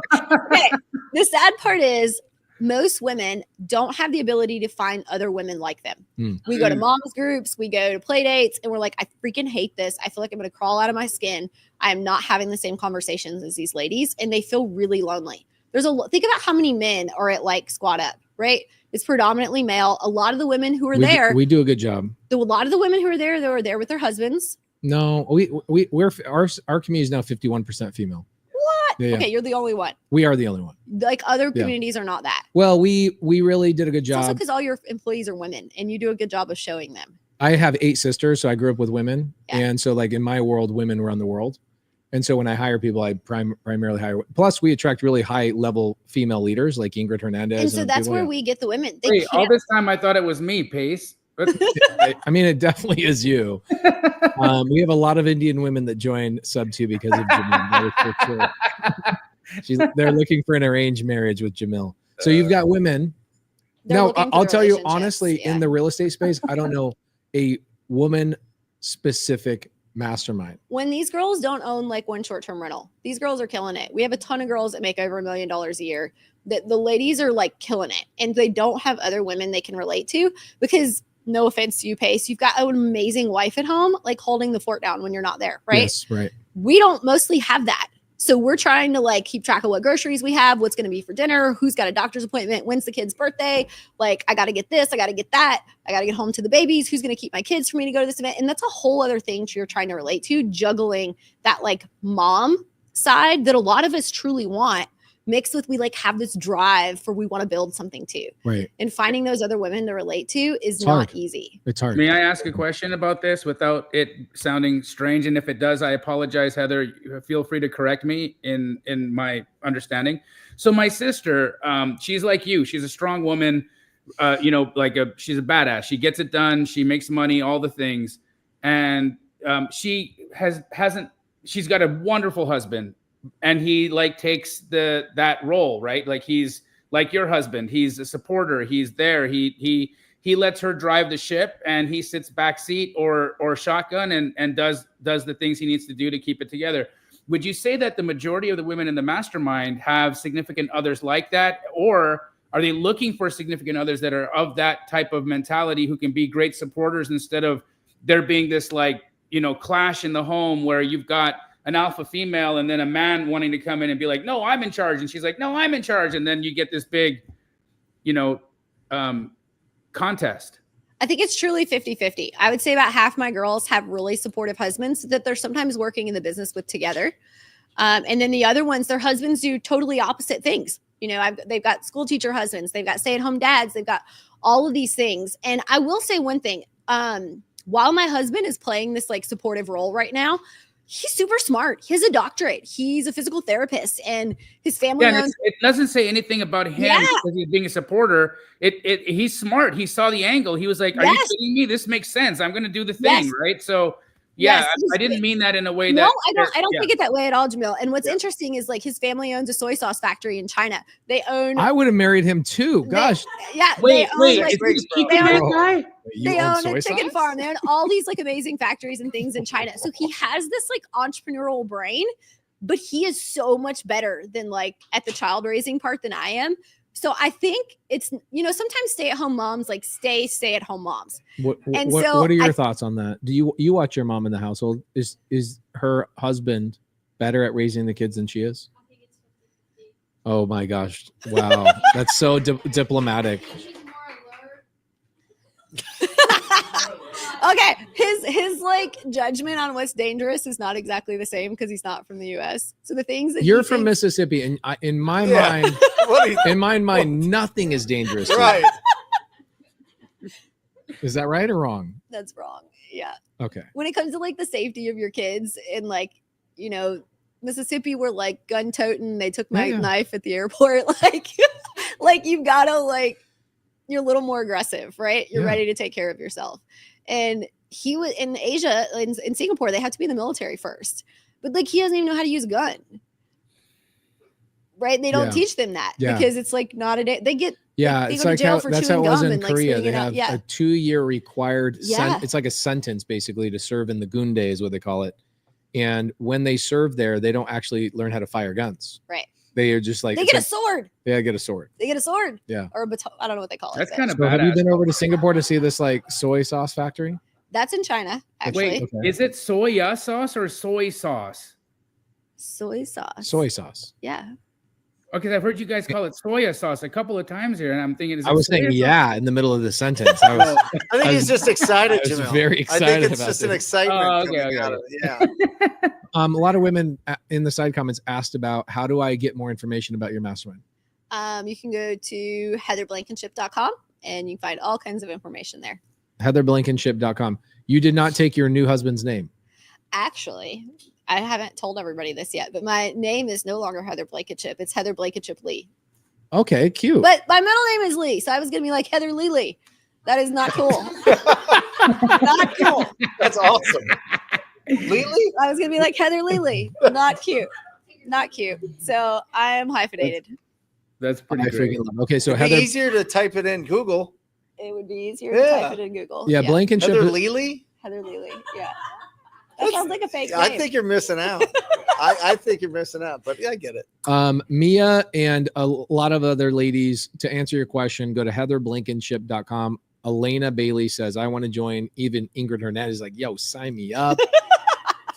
menopause. okay. The sad part is most women don't have the ability to find other women like them. We go to moms groups, we go to play dates, and we're like, I freaking hate this. I feel like I'm going to crawl out of my skin. I am not having the same conversations as these ladies, and they feel really lonely. Think about how many men are at like Squat Up, right? It's predominantly male. A lot of the women who are we do a good job. a lot of the women who are there, they were there with their husbands. No, we're our community is now 51% female. What? Yeah, okay, you're the only one. We are the only one. Like other communities are not that. Well, we really did a good It's also job. because all your employees are women, and you do a good job of showing them. I have 8 sisters, so I grew up with women, Yeah. and so like in my world, women run the world. And so when I hire people, I primarily hire. Plus, we attract really high level female leaders like Ingrid Hernandez. And so that's people, where we get the women. They Wait, all can't- this time I thought it was me, Pace. I mean, it definitely is you. We have a lot of Indian women that join Subto because of Jamil. That is for sure. They're looking for an arranged marriage with Jamil. So you've got women. they're No, looking for I'll the tell you relationships, honestly, yeah. in the real estate space, I don't know a woman specific mastermind. When these girls don't own like one short-term rental, these girls are killing it. We have a ton of girls that make over $1 million a year. That the ladies are like killing it, and they don't have other women they can relate to because. No offense to you, Pace. You've got an amazing wife at home, like holding the fort down when you're not there, right? Yes, right. We don't mostly have that. So we're trying to like keep track of what groceries we have, what's going to be for dinner, who's got a doctor's appointment, when's the kid's birthday. Like, I got to get this, I got to get that. I got to get home to the babies. Who's going to keep my kids for me to go to this event? And that's a whole other thing you're trying to relate to, juggling that like mom side that a lot of us truly want, mixed with we like have this drive for we want to build something too. Right. And finding those other women to relate to is It's not hard. easy. It's hard. May I ask a question about this without it sounding strange? And if it does, I apologize, Heather. Feel free to correct me in my understanding. So my sister, she's like you. She's a strong woman. She's a badass. She gets it done. She makes money, all the things. And she's got a wonderful husband. And he like takes that role, right? Like he's like your husband. He's a supporter. He's there. He lets her drive the ship, and he sits backseat or shotgun and does the things he needs to do to keep it together. Would you say that the majority of the women in the mastermind have significant others like that, or are they looking for significant others that are of that type of mentality who can be great supporters instead of there being this like clash in the home where you've got an alpha female and then a man wanting to come in and be like, no, I'm in charge. And she's like, no, I'm in charge. And then you get this big, contest. I think it's truly 50-50. I would say about half my girls have really supportive husbands that they're sometimes working in the business with together. And then the other ones, their husbands do totally opposite things. They've got school teacher husbands. They've got stay-at-home dads. They've got all of these things. And I will say one thing. While my husband is playing this like supportive role right now, he's super smart. He has a doctorate. He's a physical therapist, and his family owns. It doesn't say anything about him because he's being a supporter. He's smart. He saw the angle. He was like, "Are you kidding me? This makes sense. I'm going to do the thing, right?" So, I didn't mean that in a way that. No, I don't think it that way at all, Jamil. And what's interesting is like his family owns a soy sauce factory in China. They own. I would have married him too. Gosh. Wait. They own a chicken farm. They own all these like amazing factories and things in China. So he has this like entrepreneurial brain, but he is so much better than like at the child raising part than I am. So I think it's, sometimes stay-at-home moms like stay-at-home moms. What are your thoughts on that? Do you watch your mom in the household? Is her husband better at raising the kids than she is? Oh my gosh. Wow. That's so diplomatic. Okay, his like judgment on what's dangerous is not exactly the same because he's not from the U.S. So the things that you're from Mississippi, and in my mind, nothing is dangerous. Right? Is that right or wrong? That's wrong. Yeah. Okay. When it comes to like the safety of your kids and like Mississippi, were like gun toting. They took my knife at the airport. Like you've got to you're a little more aggressive, right? You're ready to take care of yourself. And he was in Asia, in Singapore, they have to be in the military first. But like he doesn't even know how to use a gun. Right? They don't teach them that because it's like not a day. They get it's go like to jail how for that's how it chewing was gum in and, like, Korea. spitting They it out. have a 2-year required. It's like a sentence basically to serve in the Gundae is what they call it. And when they serve there, they don't actually learn how to fire guns. Right. They are just like they get a sword. Yeah, get a sword. They get a sword. Yeah. Or a baton. I don't know what they call it. That's kind of So have you been over to Singapore to see this like soy sauce factory? That's in China, actually. Wait, is it soya sauce or soy sauce? Soy sauce. Soy sauce. Yeah. Okay, I've heard you guys call it soya sauce a couple of times here, and I'm thinking, I was saying sauce? yeah in the middle of the sentence. I was I think he's just excited, I was Jamil. very I excited think it's about just an this. excitement. Oh, okay, coming okay. out of it. Yeah. a lot of women in the side comments asked about how do I get more information about your mastermind? You can go to heatherblankenship.com and you can find all kinds of information there. heatherblankenship.com. You did not take your new husband's name. Actually, I haven't told everybody this yet, but my name is no longer Heather Blankenship. It's Heather Blankenship Lee. Okay, cute. But my middle name is Lee, so I was going to be like Heather Lee Lee. That is not cool. Not cool. That's awesome. Lily? I was going to be like Heather Lee Lee. Not cute. Not cute. So I am hyphenated. That's pretty I great. freaking love. Okay, so It'd be Heather. easier to type it in Google. It would be easier to Yeah. type it in Google. Yeah, Blankenship. Heather Lely? Heather Lee Lee. Yeah. That sounds like a fake name. I think you're missing out. I think you're missing out, but yeah, I get it. Mia and a lot of other ladies, to answer your question, go to heatherblankenship.com. Elena Bailey says, I want to join. Even Ingrid Hernandez is like, yo, sign me up.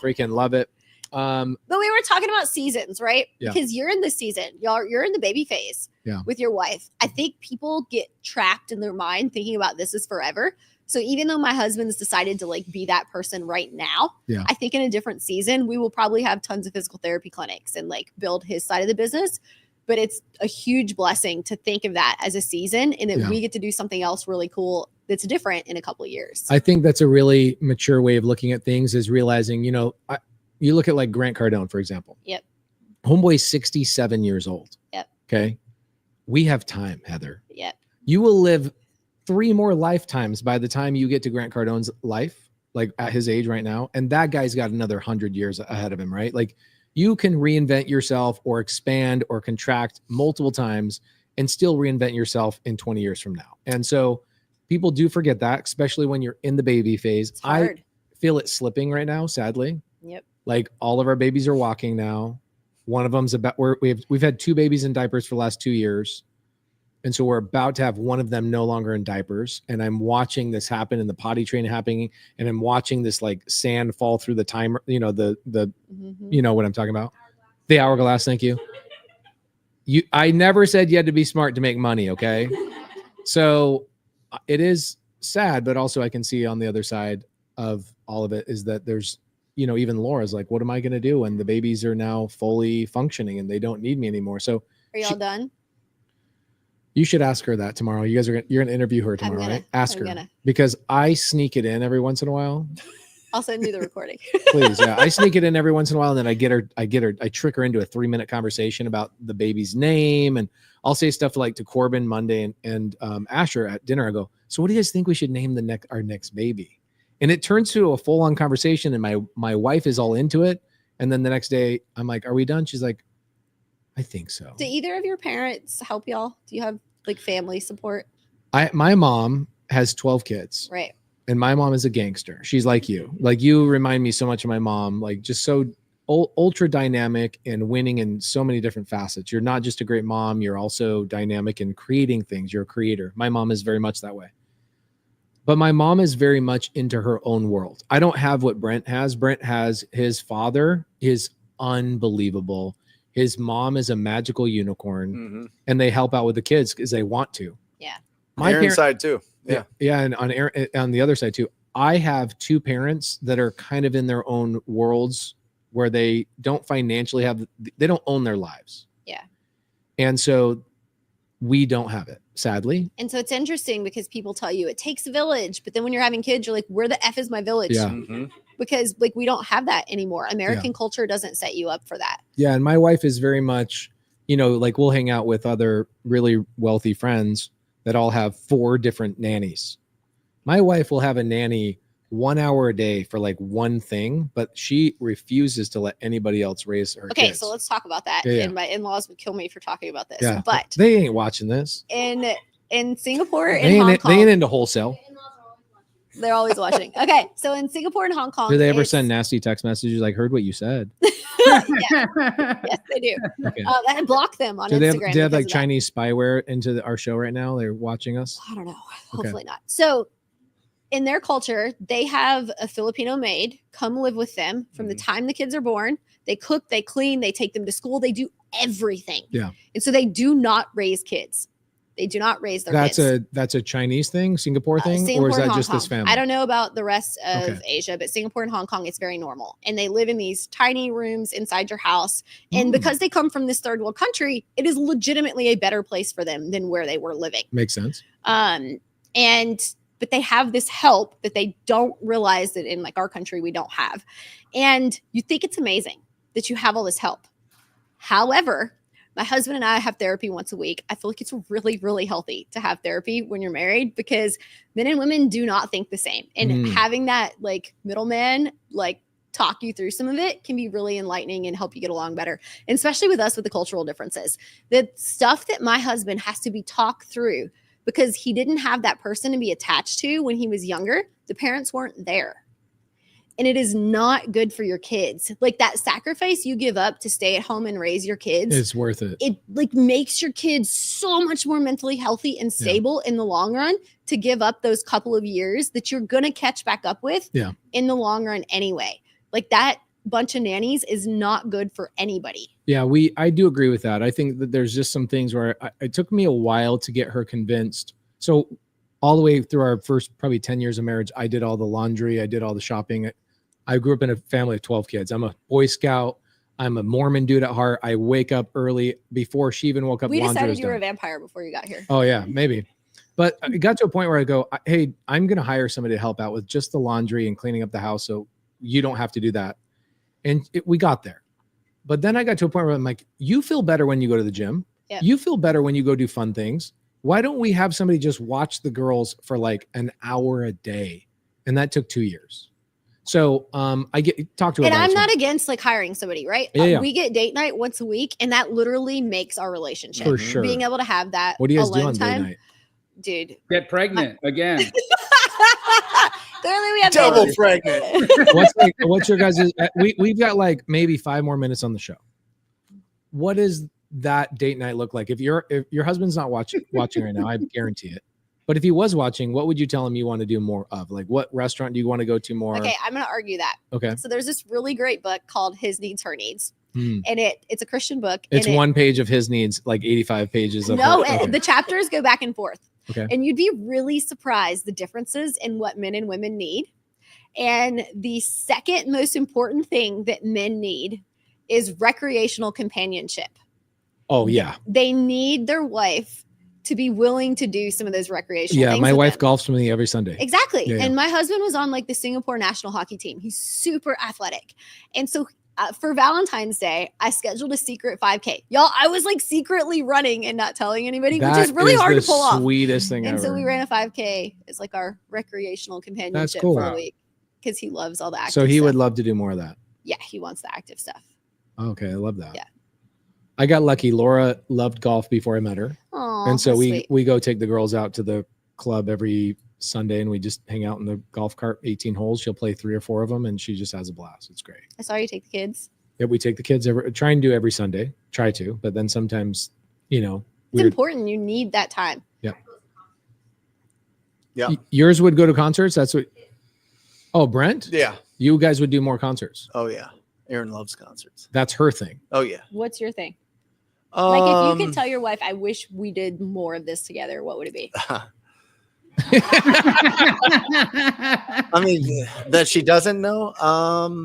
Freaking love it. But we were talking about seasons, right? Yeah. Because you're in the season. You're in the baby phase with your wife. I think people get trapped in their mind thinking about this is forever. So even though my husband's decided to like be that person right now, I think in a different season, we will probably have tons of physical therapy clinics and like build his side of the business. But it's a huge blessing to think of that as a season and that we get to do something else really cool that's different in a couple of years. I think that's a really mature way of looking at things, is realizing, you know, you look at like Grant Cardone, for example. Yep. Homeboy's 67 years old. Yep. Okay. We have time, Heather. Yep. You will live 3 more lifetimes by the time you get to Grant Cardone's life, like at his age right now. And that guy's got another 100 years ahead of him, right? Like you can reinvent yourself or expand or contract multiple times and still reinvent yourself in 20 years from now. And so people do forget that, especially when you're in the baby phase. It's hard. I feel it slipping right now, sadly. Yep. Like all of our babies are walking now. One of them's about, we've had 2 babies in diapers for the last 2 years. And so we're about to have one of them no longer in diapers. And I'm watching this happen and the potty train happening. And I'm watching this like sand fall through the timer, you know, you know what I'm talking about? The hourglass. Thank you. I never said you had to be smart to make money. Okay. So it is sad, but also I can see on the other side of all of it is that there's, you know, even Laura's like, what am I going to do when the babies are now fully functioning and they don't need me anymore? So are y'all done? You should ask her that tomorrow. You're going to interview her tomorrow, right? Ask her because I sneak it in every once in a while. I'll send you the recording. Please. Yeah. I sneak it in every once in a while. And then I trick her into a 3-minute conversation about the baby's name. And I'll say stuff like to Corbin Monday and Asher at dinner. I go, so what do you guys think we should name our next baby? And it turns to a full on conversation. And my wife is all into it. And then the next day I'm like, are we done? She's like, I think so. Do either of your parents help y'all? Do you have like family support? My mom has 12 kids. Right. And my mom is a gangster. She's like you. Like you remind me so much of my mom, like just so ultra dynamic and winning in so many different facets. You're not just a great mom, you're also dynamic in creating things. You're a creator. My mom is very much that way. But my mom is very much into her own world. I don't have what Brent has. Brent has his father is unbelievable. His mom is a magical unicorn, and they help out with the kids because they want to. Yeah. My parents side too. Yeah. Yeah. And on the other side too, I have 2 parents that are kind of in their own worlds where they don't financially they don't own their lives. Yeah. And so we don't have it, sadly. And so it's interesting because people tell you it takes a village, but then when you're having kids, you're like, where the F is my village? Yeah. Because like we don't have that anymore. American culture doesn't set you up for that. Yeah. And my wife is very much, you know, like we'll hang out with other really wealthy friends that all have 4 different nannies. My wife will have a nanny 1 hour a day for like one thing, but she refuses to let anybody else raise her kids. So let's talk about that. Yeah. And my in-laws would kill me for talking about this. Yeah. But they ain't watching this. In Singapore and Hong Kong, they ain't into wholesale. they're always watching. Okay, so in Singapore and Hong Kong, Do they ever send nasty text messages like, heard what you said? Yes, they do. Okay. And block them on Do Instagram. they have like because of that. Chinese spyware into our show right now? They're watching us. I don't know. Hopefully not. So in their culture, they have a Filipino maid come live with them from the time the kids are born. They cook, they clean, they take them to school, they do everything. Yeah. And so they do not raise kids. They do not raise their kids. That's a Chinese thing, Singapore thing, Singapore or is that and Hong just Kong. this family? I don't know about the rest of Asia, but Singapore and Hong Kong, it's very normal. And they live in these tiny rooms inside your house. And because they come from this third world country, it is legitimately a better place for them than where they were living. Makes sense. But they have this help that they don't realize that in like our country we don't have. And you think it's amazing that you have all this help. However, my husband and I have therapy once a week. I feel like it's really, really healthy to have therapy when you're married because men and women do not think the same. And having that like middleman, like talk you through some of it can be really enlightening and help you get along better. And especially with us with the cultural differences, the stuff that my husband has to be talked through because he didn't have that person to be attached to when he was younger. The parents weren't there. And it is not good for your kids. Like that sacrifice you give up to stay at home and raise your kids. It's worth it. It like makes your kids so much more mentally healthy and stable in the long run to give up those couple of years that you're going to catch back up with in the long run anyway. Like that bunch of nannies is not good for anybody. Yeah, I do agree with that. I think that there's just some things where it took me a while to get her convinced. So all the way through our first probably 10 years of marriage, I did all the laundry. I did all the shopping. I grew up in a family of 12 kids. I'm a Boy Scout. I'm a Mormon dude at heart. I wake up early before she even woke up. We decided you were a vampire before you got here. Oh yeah, maybe. But it got to a point where I go, hey, I'm going to hire somebody to help out with just the laundry and cleaning up the house. So you don't have to do that. And we got there. But then I got to a point where I'm like, you feel better when you go to the gym. Yep. You feel better when you go do fun things. Why don't we have somebody just watch the girls for like an hour a day? And that took 2 years. So I talk to her. And I'm not against like hiring somebody, right? Yeah. We get date night once a week, and that literally makes our relationship. For sure. Being able to have that. What do you guys do on time, date night? Dude. Get pregnant again. Clearly we have double babies. pregnant. What's your guys' we've got like maybe 5 more minutes on the show. What does that date night look like? If your husband's not watching right now, I guarantee it. But if he was watching, what would you tell him you want to do more of? Like what restaurant do you want to go to more? Okay, I'm going to argue that. Okay. So there's this really great book called His Needs, Her Needs. And it's a Christian book. It's one page of his needs, like 85 pages of the chapters go back and forth. Okay. And you'd be really surprised the differences in what men and women need. And the second most important thing that men need is recreational companionship. Oh, yeah. They need their wife to be willing to do some of those recreational things. Yeah, my wife golfs with me every Sunday. Exactly. Yeah. And my husband was on like the Singapore national hockey team. He's super athletic. And so for Valentine's Day, I scheduled a secret 5K. Y'all, I was like secretly running and not telling anybody, which is really hard to pull off. Sweetest thing and ever. So we ran a 5K. It's like our recreational companionship cool. for the week because he loves all the active So he stuff. would love to do more of that. Yeah, he wants the active stuff. Okay, I love that. Yeah. I got lucky. Laura loved golf before I met her. Aww, and so sweet. we go take the girls out to the club every Sunday and we just hang out in the golf cart, 18 holes. She'll play 3 or 4 of them and she just has a blast. It's great. I saw you take the kids. Yeah, we take the kids try and do every Sunday. Try to, but then sometimes, it's important. You need that time. Yeah. Yeah. Yours would go to concerts. That's what. Oh, Brent. Yeah. You guys would do more concerts. Oh yeah. Aaron loves concerts. That's her thing. Oh yeah. What's your thing? Like if you could tell your wife, I wish we did more of this together, what would it be? I mean, that she doesn't know. I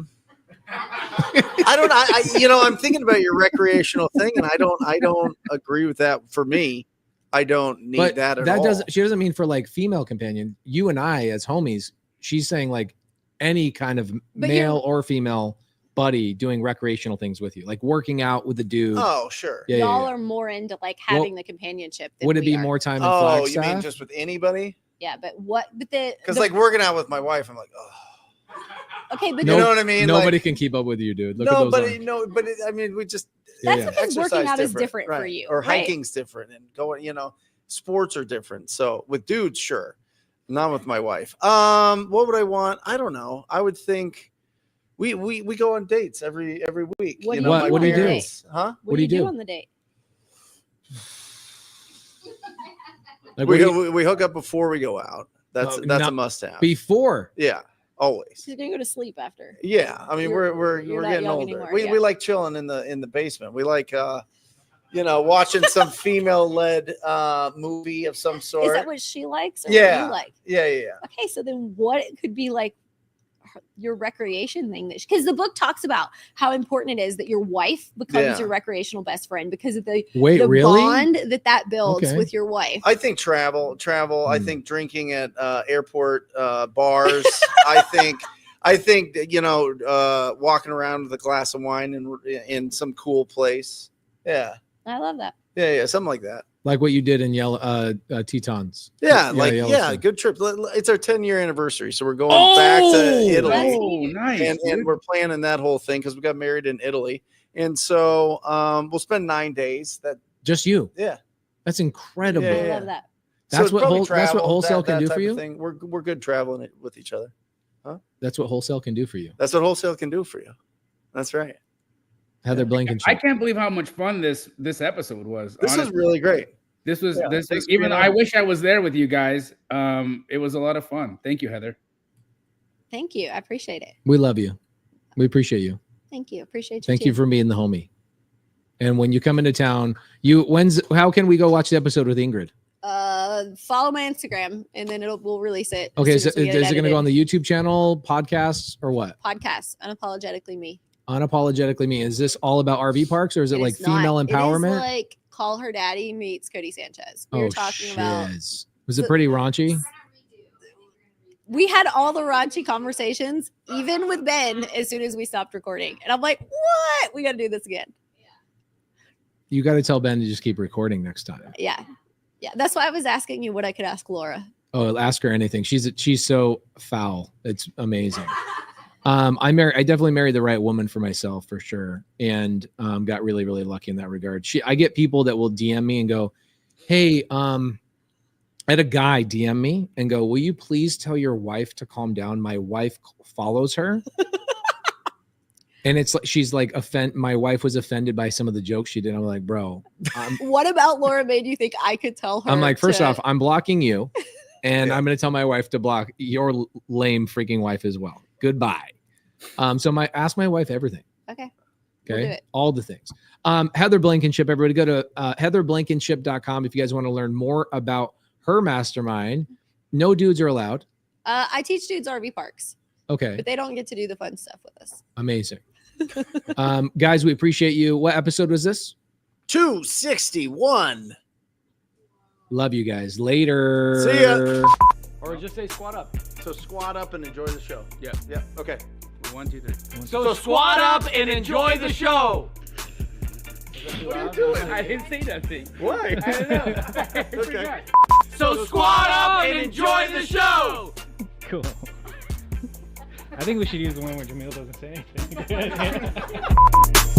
don't. I'm thinking about your recreational thing, and I don't agree with that. For me, I don't need that at all. She doesn't mean for like female companion. You and I as homies. She's saying like any kind of male or female buddy doing recreational things with you, like working out with the dude. Oh, sure. Yeah, Y'all are more into like having the companionship. Would it be more time in Flagstaff? Flagstaff? You mean just with anybody? Yeah, but what? But because like working out with my wife, I'm like, oh. Okay, but you know what I mean? Nobody can keep up with you, dude. Look at those arms. I mean, we just that's because working out is different right. for you, or right? hiking's different, and going, sports are different. So with dudes, sure, not with my wife. What would I want? I don't know. I would think we go on dates every week. What do you do? Huh? What do you do on the date? Like, we hook up before we go out. That's a must-have. Before. Yeah, always. You're gonna go to sleep after. Yeah, I mean we're not getting young older. anymore, We yeah. like chilling in the basement. We like watching some female-led movie of some sort. Is that what she likes or Yeah. what you like? Yeah. Okay, so then what could be like your recreation thing? Because the book talks about how important it is that your wife becomes your recreational best friend because of the bond that builds with your wife. I think travel. I think drinking at airport bars. I think that, walking around with a glass of wine in some cool place. Yeah. I love that. Yeah, something like that. Like what you did in Tetons. Yeah, good trip. It's our 10-year anniversary, so we're going back to Italy. Oh, nice. And we're planning that whole thing because we got married in Italy. And so we'll spend 9 days. Just you. Yeah. That's incredible. I love that. That's So what probably that's what travel, wholesale that can do type for of you. thing. We're good traveling it with each other. Huh? That's what wholesale can do for you. That's what wholesale can do for you. That's right. Heather Blankenship. I can't believe how much fun this episode was. This honestly. was really great. This was even though I wish I was there with you guys. It was a lot of fun. Thank you, Heather. Thank you. I appreciate it. We love you. We appreciate you. Thank you. Appreciate you. Thank too. you for being the homie. And when you come into town, how can we go watch the episode with Ingrid? Follow my Instagram and then we'll release it. Okay, so is it going to go on the YouTube channel, podcasts, or what? Podcast, Unapologetically Me. Unapologetically Me. Is this all about RV parks, or is it like is not. female empowerment? It is like Call Her Daddy meets Cody Sanchez. We were talking about. Was it pretty raunchy? We had all the raunchy conversations, even with Ben, as soon as we stopped recording. And I'm like, what? We got to do this again. You got to tell Ben to just keep recording next time. Yeah. That's why I was asking you what I could ask Laura. Oh, ask her anything. She's so foul. It's amazing. I definitely married the right woman for myself for sure. And got really, really lucky in that regard. I get people that will DM me and go, hey, I had a guy DM me and go, will you please tell your wife to calm down? My wife follows her. And it's like, she's like, my wife was offended by some of the jokes she did. I'm like, bro. What about Laura made you think I could tell her? I'm like, first off, I'm blocking you. And I'm going to tell my wife to block your lame freaking wife as well. Goodbye. So ask my wife everything. Okay. Okay. We'll do it. All the things. Heather Blankenship, everybody go to heatherblankenship.com if you guys want to learn more about her mastermind. No dudes are allowed. I teach dudes RV parks. Okay. But they don't get to do the fun stuff with us. Amazing. Guys, we appreciate you. What episode was this? 261. Love you guys. Later. See ya. Or just say squat up. So squat up and enjoy the show. Yeah. Okay. 1, 2, 3. So squat up and enjoy the show. What are you doing? I didn't say nothing. Why? I don't know. I Okay. forgot. So squat up and enjoy the show. Cool. I think we should use the one where Jamil doesn't say anything.